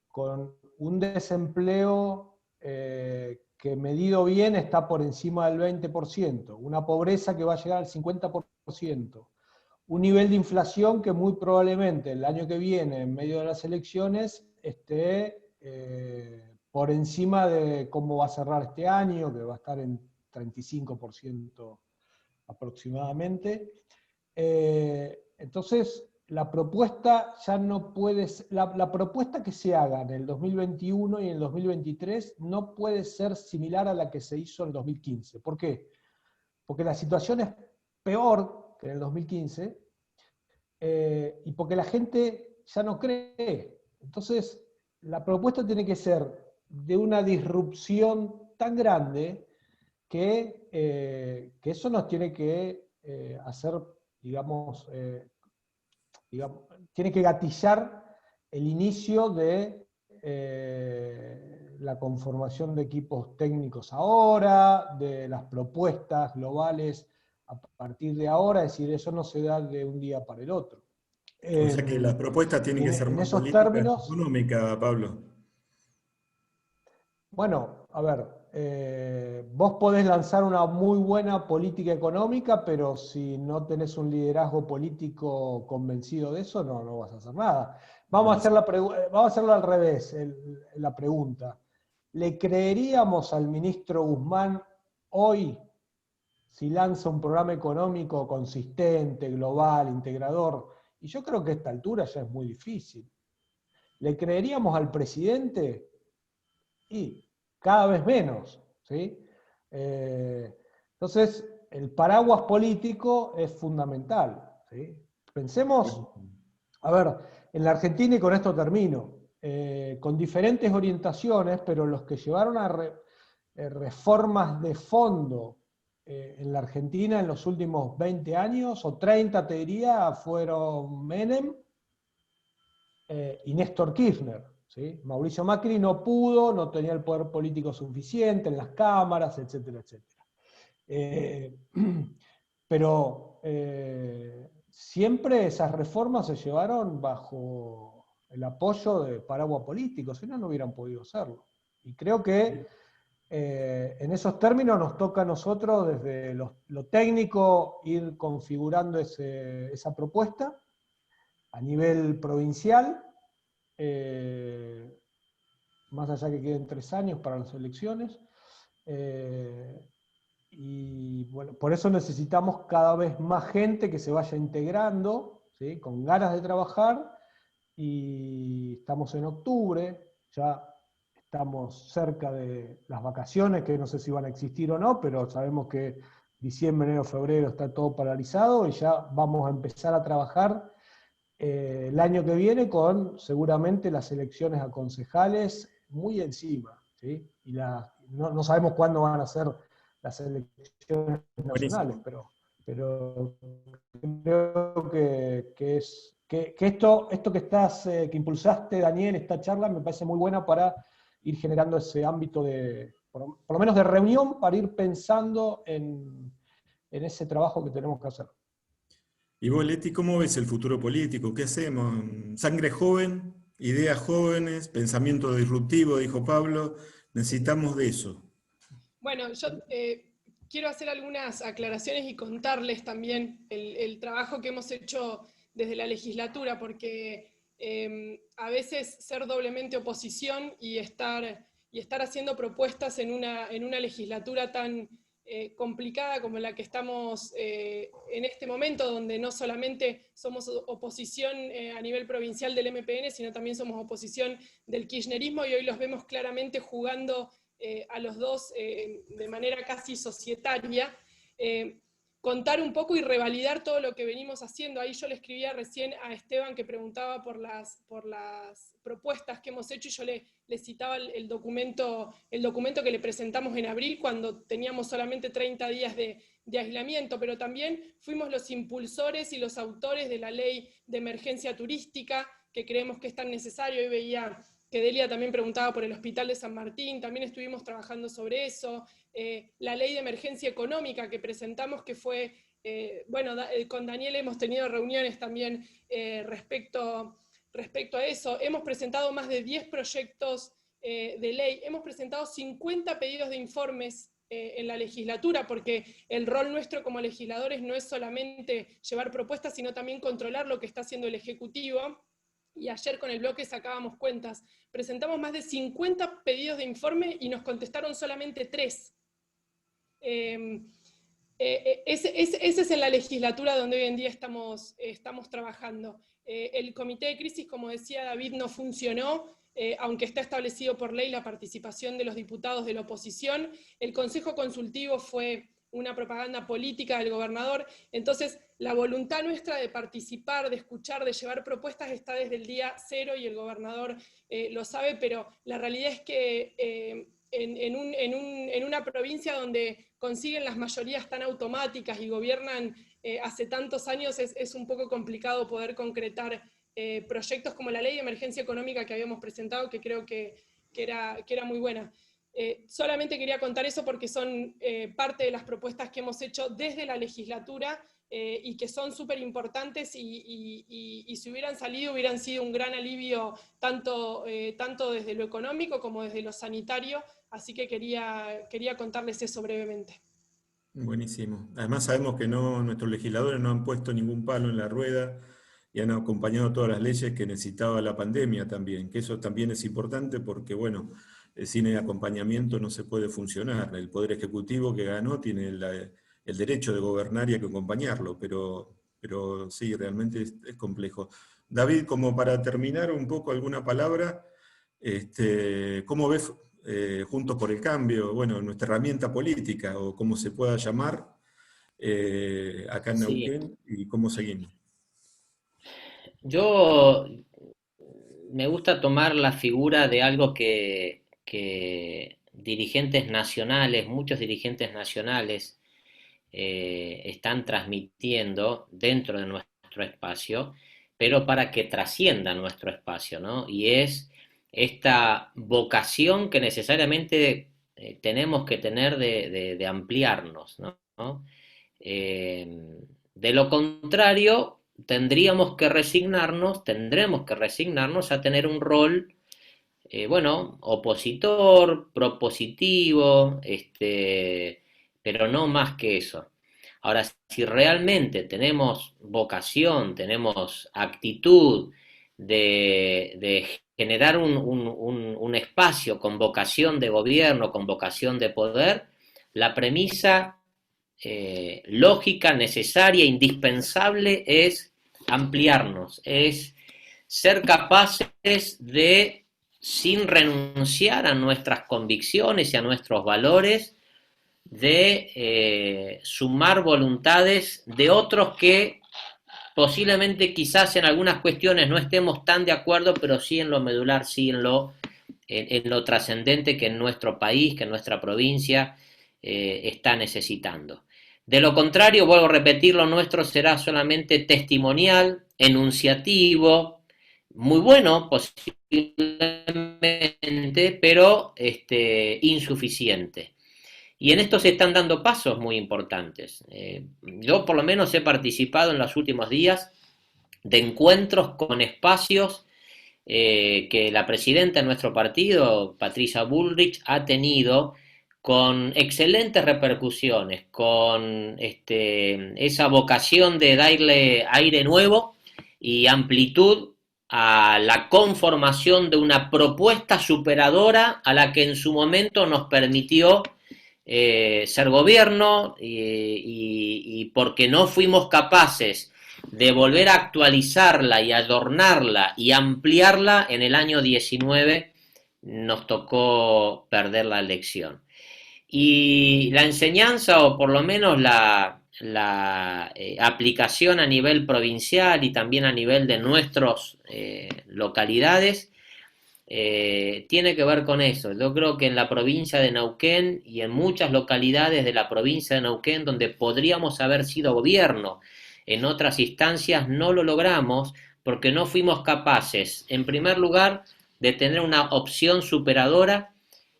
con un desempleo que medido bien está por encima del 20%, una pobreza que va a llegar al 50%, un nivel de inflación que muy probablemente el año que viene, en medio de las elecciones, esté por encima de cómo va a cerrar este año, que va a estar en 35% aproximadamente. Entonces, la propuesta ya no puede ser, la propuesta que se haga en el 2021 y en el 2023 no puede ser similar a la que se hizo en el 2015. ¿Por qué? Porque la situación es peor que en el 2015 y porque la gente ya no cree. Entonces, la propuesta tiene que ser de una disrupción tan grande que eso nos tiene que hacer, tiene que gatillar el inicio de la conformación de equipos técnicos ahora, de las propuestas globales a partir de ahora, es decir, eso no se da de un día para el otro. O sea que las propuestas tienen que ser En más esos políticas que términos, económicas, Pablo. bueno, a ver, vos podés lanzar una muy buena política económica, pero si no tenés un liderazgo político convencido de eso, no vas a hacer nada. Vamos a hacerlo al revés, la pregunta. ¿Le creeríamos al ministro Guzmán hoy si lanza un programa económico consistente, global, integrador? Y yo creo que a esta altura ya es muy difícil. ¿Le creeríamos al presidente? Y cada vez menos, ¿sí? Entonces, el paraguas político es fundamental, ¿sí? Pensemos, a ver, en la Argentina, y con esto termino, con diferentes orientaciones, pero los que llevaron a reformas de fondo en la Argentina en los últimos 20 años, o 30 te diría, fueron Menem y Néstor Kirchner. ¿Sí? Mauricio Macri no pudo, no tenía el poder político suficiente en las cámaras, etcétera, etcétera. Pero siempre esas reformas se llevaron bajo el apoyo de paraguas políticos, si no, no hubieran podido hacerlo. Y creo que en esos términos nos toca a nosotros, desde lo técnico, ir configurando esa propuesta a nivel provincial, más allá que queden 3 años para las elecciones, y bueno, por eso necesitamos cada vez más gente que se vaya integrando, ¿sí? Con ganas de trabajar, y estamos en octubre, ya estamos cerca de las vacaciones, que no sé si van a existir o no, pero sabemos que diciembre, enero, febrero está todo paralizado, y ya vamos a empezar a trabajar el año que viene con seguramente las elecciones a concejales muy encima, ¿sí? Y no sabemos cuándo van a ser las elecciones nacionales, pero creo que esto que impulsaste, Daniel, esta charla, me parece muy buena para ir generando ese ámbito por lo menos de reunión, para ir pensando en ese trabajo que tenemos que hacer. Y vos, Leti, ¿cómo ves el futuro político? ¿Qué hacemos? ¿Sangre joven? ¿Ideas jóvenes? ¿Pensamiento disruptivo? Dijo Pablo. Necesitamos de eso. Bueno, yo quiero hacer algunas aclaraciones y contarles también el trabajo que hemos hecho desde la legislatura, porque a veces ser doblemente oposición y estar haciendo propuestas en una legislatura tan complicada como la que estamos en este momento, donde no solamente somos oposición a nivel provincial del MPN, sino también somos oposición del kirchnerismo, y hoy los vemos claramente jugando a los dos de manera casi societaria. contar un poco y revalidar todo lo que venimos haciendo. Ahí yo le escribía recién a Esteban que preguntaba por las propuestas que hemos hecho, y yo le citaba el documento que le presentamos en abril, cuando teníamos solamente 30 días de aislamiento, pero también fuimos los impulsores y los autores de la ley de emergencia turística, que creemos que es tan necesario. Hoy veía que Delia también preguntaba por el Hospital de San Martín, también estuvimos trabajando sobre eso. La ley de emergencia económica que presentamos, que fue, con Daniel hemos tenido reuniones también respecto a eso. Hemos presentado más de 10 proyectos de ley, hemos presentado 50 pedidos de informes en la legislatura, porque el rol nuestro como legisladores no es solamente llevar propuestas, sino también controlar lo que está haciendo el Ejecutivo. Y ayer con el bloque sacábamos cuentas. Presentamos más de 50 pedidos de informe y nos contestaron solamente 3. Ese es en la legislatura donde hoy en día estamos trabajando. El comité de crisis, como decía David, no funcionó, aunque está establecido por ley la participación de los diputados de la oposición. El Consejo Consultivo fue una propaganda política del gobernador. Entonces, la voluntad nuestra de participar, de escuchar, de llevar propuestas está desde el día cero, y el gobernador lo sabe, pero la realidad es que en una provincia donde consiguen las mayorías tan automáticas y gobiernan hace tantos años, es un poco complicado poder concretar proyectos como la ley de emergencia económica que habíamos presentado, que creo que era muy buena. Solamente quería contar eso porque son parte de las propuestas que hemos hecho desde la legislatura y que son súper importantes, y si hubieran salido hubieran sido un gran alivio tanto desde lo económico como desde lo sanitario, así que quería contarles eso brevemente. Buenísimo. Además sabemos que nuestros legisladores no han puesto ningún palo en la rueda y han acompañado todas las leyes que necesitaba la pandemia también, que eso también es importante porque, bueno, sin el acompañamiento no se puede funcionar. El Poder Ejecutivo que ganó tiene el derecho de gobernar y hay que acompañarlo, pero sí, realmente es complejo. David, como para terminar un poco alguna palabra, ¿cómo ves Juntos por el Cambio, bueno, nuestra herramienta política, o como se pueda llamar, acá en Neuquén, y cómo seguimos? Yo me gusta tomar la figura de algo que dirigentes nacionales, muchos dirigentes nacionales, están transmitiendo dentro de nuestro espacio, pero para que trascienda nuestro espacio, ¿no? Y es esta vocación que necesariamente tenemos que tener de ampliarnos, ¿no? De lo contrario, tendremos que resignarnos a tener un rol, opositor, propositivo, pero no más que eso. Ahora, si realmente tenemos vocación, tenemos actitud de generar un espacio con vocación de gobierno, con vocación de poder, la premisa lógica, necesaria, indispensable es ampliarnos, es ser capaces de, sin renunciar a nuestras convicciones y a nuestros valores, de sumar voluntades de otros que posiblemente quizás en algunas cuestiones no estemos tan de acuerdo, pero sí en lo medular, sí en lo trascendente que en nuestro país, que en nuestra provincia está necesitando. De lo contrario, vuelvo a repetir, lo nuestro será solamente testimonial, enunciativo, muy bueno posiblemente, pero insuficiente. Y en esto se están dando pasos muy importantes. Yo por lo menos he participado en los últimos días de encuentros con espacios que la presidenta de nuestro partido, Patricia Bullrich, ha tenido con excelentes repercusiones, con esa vocación de darle aire nuevo y amplitud a la conformación de una propuesta superadora a la que en su momento nos permitió ser gobierno, y porque no fuimos capaces de volver a actualizarla y adornarla y ampliarla, en el año 19 nos tocó perder la elección. Y la enseñanza, o por lo menos la la aplicación a nivel provincial y también a nivel de nuestras localidades tiene que ver con eso. Yo creo que en la provincia de Neuquén y en muchas localidades de la provincia de Neuquén donde podríamos haber sido gobierno en otras instancias no lo logramos porque no fuimos capaces, en primer lugar, de tener una opción superadora.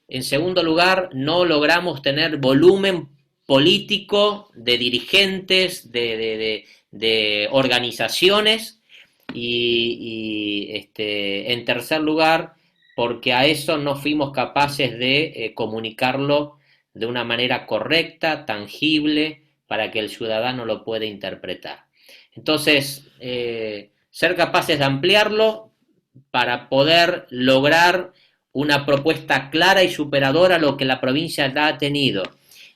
En segundo lugar, no logramos tener volumen político de dirigentes, de organizaciones y en tercer lugar, porque a eso no fuimos capaces de comunicarlo de una manera correcta, tangible, para que el ciudadano lo pueda interpretar. Entonces, ser capaces de ampliarlo para poder lograr una propuesta clara y superadora a lo que la provincia ya ha tenido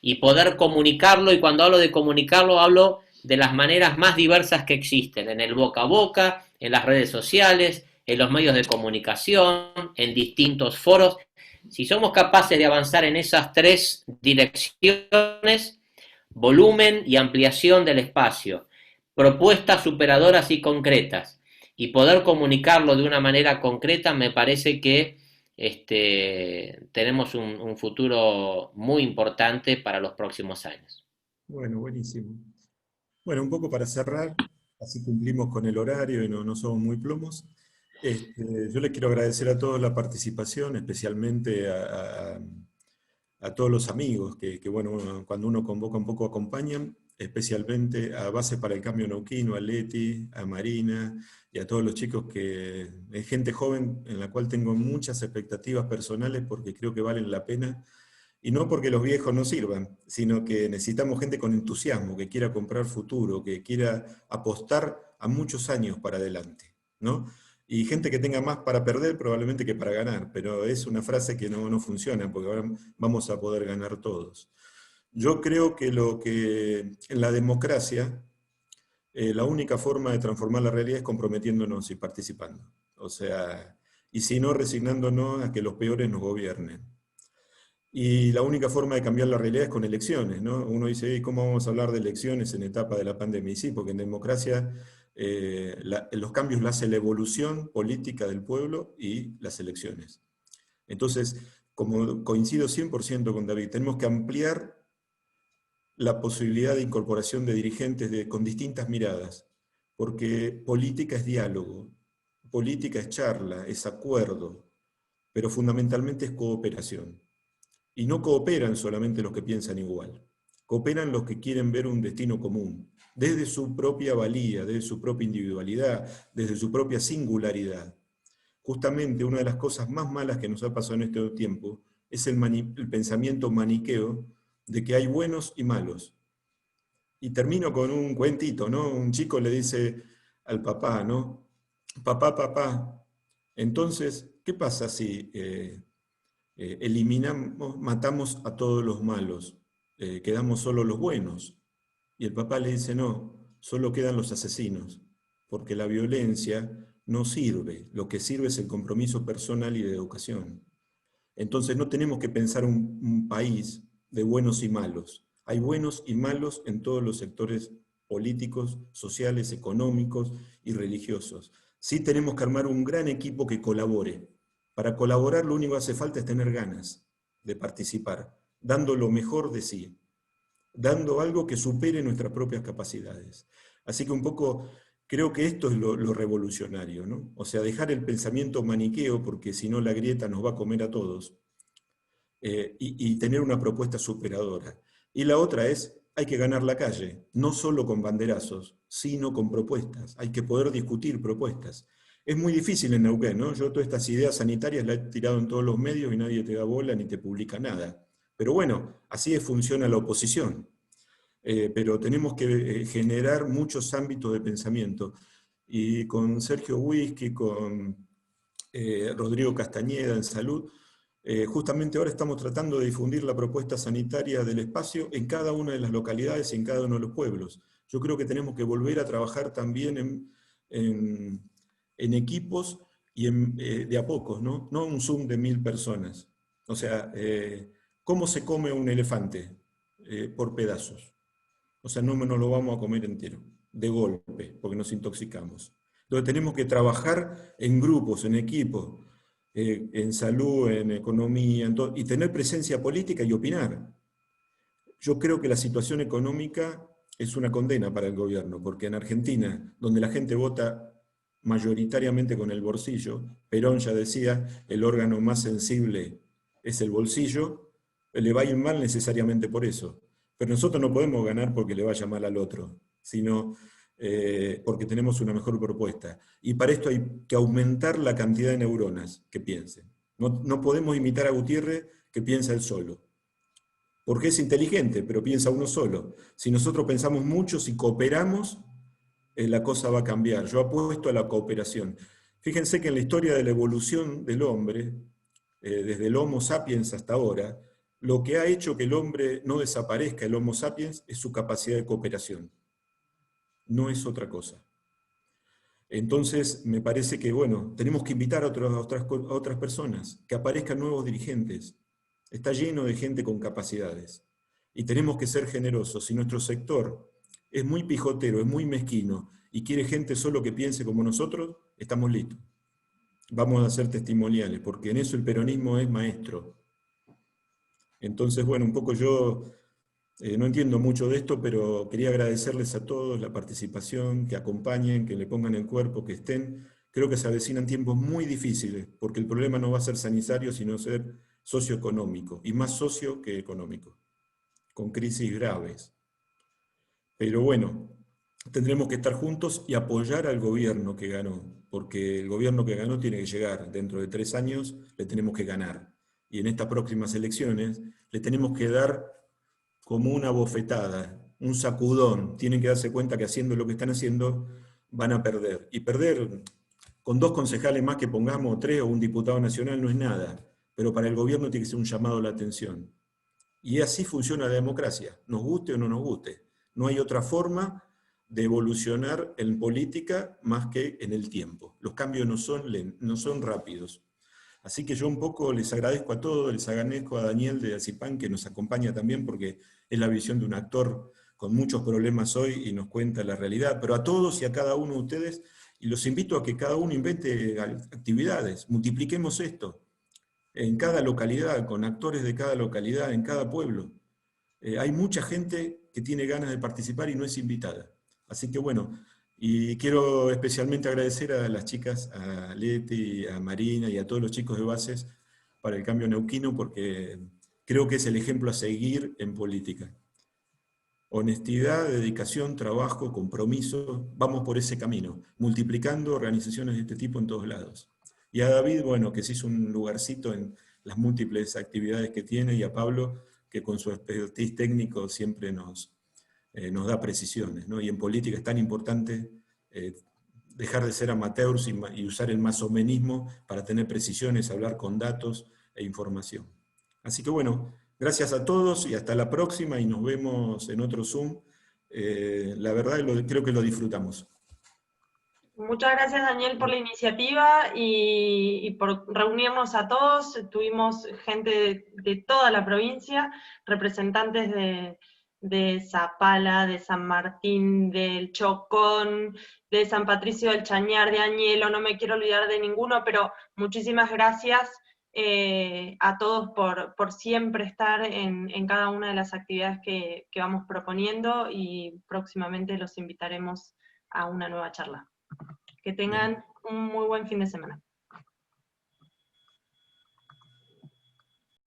y poder comunicarlo, y cuando hablo de comunicarlo hablo de las maneras más diversas que existen, en el boca a boca, en las redes sociales, en los medios de comunicación, en distintos foros. Si somos capaces de avanzar en esas tres direcciones, volumen y ampliación del espacio, propuestas superadoras y concretas, y poder comunicarlo de una manera concreta, me parece que tenemos un futuro muy importante para los próximos años. Bueno, buenísimo. Bueno, un poco para cerrar, así cumplimos con el horario y no somos muy plomos. Yo les quiero agradecer a todos la participación, especialmente a todos los amigos que, bueno, cuando uno convoca un poco acompañan, especialmente a Base para el Cambio Neuquino, a Leti, a Marina y a todos los chicos que es gente joven en la cual tengo muchas expectativas personales porque creo que valen la pena. Y no porque los viejos no sirvan, sino que necesitamos gente con entusiasmo, que quiera comprar futuro, que quiera apostar a muchos años para adelante, ¿no? Y gente que tenga más para perder probablemente que para ganar, pero es una frase que no funciona, porque ahora vamos a poder ganar todos. Yo creo que en la democracia, la única forma de transformar la realidad es comprometiéndonos y participando. O sea, y si no, resignándonos a que los peores nos gobiernen. Y la única forma de cambiar la realidad es con elecciones, ¿no? Uno dice, ¿cómo vamos a hablar de elecciones en etapa de la pandemia? Y sí, porque en democracia los cambios los hace la evolución política del pueblo y las elecciones. Entonces, como coincido 100% con David, tenemos que ampliar la posibilidad de incorporación de dirigentes con distintas miradas, porque política es diálogo, política es charla, es acuerdo, pero fundamentalmente es cooperación. Y no cooperan solamente los que piensan igual, cooperan los que quieren ver un destino común, desde su propia valía, desde su propia individualidad, desde su propia singularidad. Justamente una de las cosas más malas que nos ha pasado en este tiempo es el pensamiento maniqueo de que hay buenos y malos. Y termino con un cuentito, ¿no? Un chico le dice al papá, ¿no? Papá, entonces, ¿qué pasa si eliminamos, matamos a todos los malos, quedamos solo los buenos? Y el papá le dice, no, solo quedan los asesinos, porque la violencia no sirve, lo que sirve es el compromiso personal y de educación. Entonces no tenemos que pensar un país de buenos y malos. Hay buenos y malos en todos los sectores políticos, sociales, económicos y religiosos. Sí tenemos que armar un gran equipo que colabore. Para colaborar lo único que hace falta es tener ganas de participar, dando lo mejor de sí, dando algo que supere nuestras propias capacidades. Así que un poco creo que esto es lo revolucionario, ¿no? O sea, dejar el pensamiento maniqueo, porque si no la grieta nos va a comer a todos, y tener una propuesta superadora. Y la otra es, hay que ganar la calle, no solo con banderazos, sino con propuestas. Hay que poder discutir propuestas. Es muy difícil en Neuquén, ¿no? Yo todas estas ideas sanitarias las he tirado en todos los medios y nadie te da bola ni te publica nada. Pero bueno, así funciona la oposición. Pero tenemos que generar muchos ámbitos de pensamiento. Y con Sergio Whisky, con Rodrigo Castañeda en Salud, justamente ahora estamos tratando de difundir la propuesta sanitaria del espacio en cada una de las localidades y en cada uno de los pueblos. Yo creo que tenemos que volver a trabajar también en equipos y de a pocos, ¿no? No un Zoom de 1000 personas. O sea, ¿cómo se come un elefante? Por pedazos. O sea, no nos lo vamos a comer entero, de golpe, porque nos intoxicamos. Entonces tenemos que trabajar en grupos, en equipos, en salud, en economía, y tener presencia política y opinar. Yo creo que la situación económica es una condena para el gobierno, porque en Argentina, donde la gente vota mayoritariamente con el bolsillo, Perón ya decía, el órgano más sensible es el bolsillo, le va a ir mal necesariamente por eso. Pero nosotros no podemos ganar porque le vaya mal al otro, sino porque tenemos una mejor propuesta. Y para esto hay que aumentar la cantidad de neuronas que piensen. No podemos imitar a Gutiérrez que piensa él solo, porque es inteligente, pero piensa uno solo. Si nosotros pensamos mucho, si cooperamos, la cosa va a cambiar. Yo apuesto a la cooperación. Fíjense que en la historia de la evolución del hombre, desde el Homo sapiens hasta ahora, lo que ha hecho que el hombre no desaparezca, el Homo sapiens, es su capacidad de cooperación. No es otra cosa. Entonces, me parece que, bueno, tenemos que invitar a otras personas, que aparezcan nuevos dirigentes. Está lleno de gente con capacidades. Y tenemos que ser generosos. Si nuestro sector es muy pijotero, es muy mezquino, y quiere gente solo que piense como nosotros, estamos listos. Vamos a ser testimoniales, porque en eso el peronismo es maestro. Entonces, bueno, un poco yo no entiendo mucho de esto, pero quería agradecerles a todos la participación, que acompañen, que le pongan el cuerpo, que estén. Creo que se avecinan tiempos muy difíciles, porque el problema no va a ser sanitario, sino ser socioeconómico, y más socio que económico, con crisis graves. Pero bueno, tendremos que estar juntos y apoyar al gobierno que ganó, porque el gobierno que ganó tiene que llegar. Dentro de 3 años le tenemos que ganar. Y en estas próximas elecciones le tenemos que dar como una bofetada, un sacudón. Tienen que darse cuenta que haciendo lo que están haciendo van a perder. Y perder con 2 concejales más que pongamos, 3 o un diputado nacional no es nada. Pero para el gobierno tiene que ser un llamado a la atención. Y así funciona la democracia, nos guste o no nos guste. No hay otra forma de evolucionar en política más que en el tiempo. Los cambios no son rápidos. Así que yo un poco les agradezco a todos, les agradezco a Daniel de Acipán que nos acompaña también porque es la visión de un actor con muchos problemas hoy y nos cuenta la realidad, pero a todos y a cada uno de ustedes, y los invito a que cada uno invente actividades, multipliquemos esto en cada localidad, con actores de cada localidad, en cada pueblo. Hay mucha gente que tiene ganas de participar y no es invitada. Así que bueno, y quiero especialmente agradecer a las chicas, a Leti, a Marina y a todos los chicos de Bases para el cambio neuquino, porque creo que es el ejemplo a seguir en política. Honestidad, dedicación, trabajo, compromiso, vamos por ese camino, multiplicando organizaciones de este tipo en todos lados. Y a David, bueno, que se hizo un lugarcito en las múltiples actividades que tiene, y a Pablo, que con su expertise técnico siempre nos da precisiones, ¿no? Y en política es tan importante dejar de ser amateurs y usar el masomenismo para tener precisiones, hablar con datos e información. Así que bueno, gracias a todos y hasta la próxima, y nos vemos en otro Zoom. La verdad creo que lo disfrutamos. Muchas gracias, Daniel, por la iniciativa y por reunirnos a todos. Tuvimos gente de toda la provincia, representantes de Zapala, de San Martín, del Chocón, de San Patricio del Chañar, de Añelo, no me quiero olvidar de ninguno, pero muchísimas gracias a todos por siempre estar en cada una de las actividades que vamos proponiendo, y próximamente los invitaremos a una nueva charla. Que tengan un muy buen fin de semana.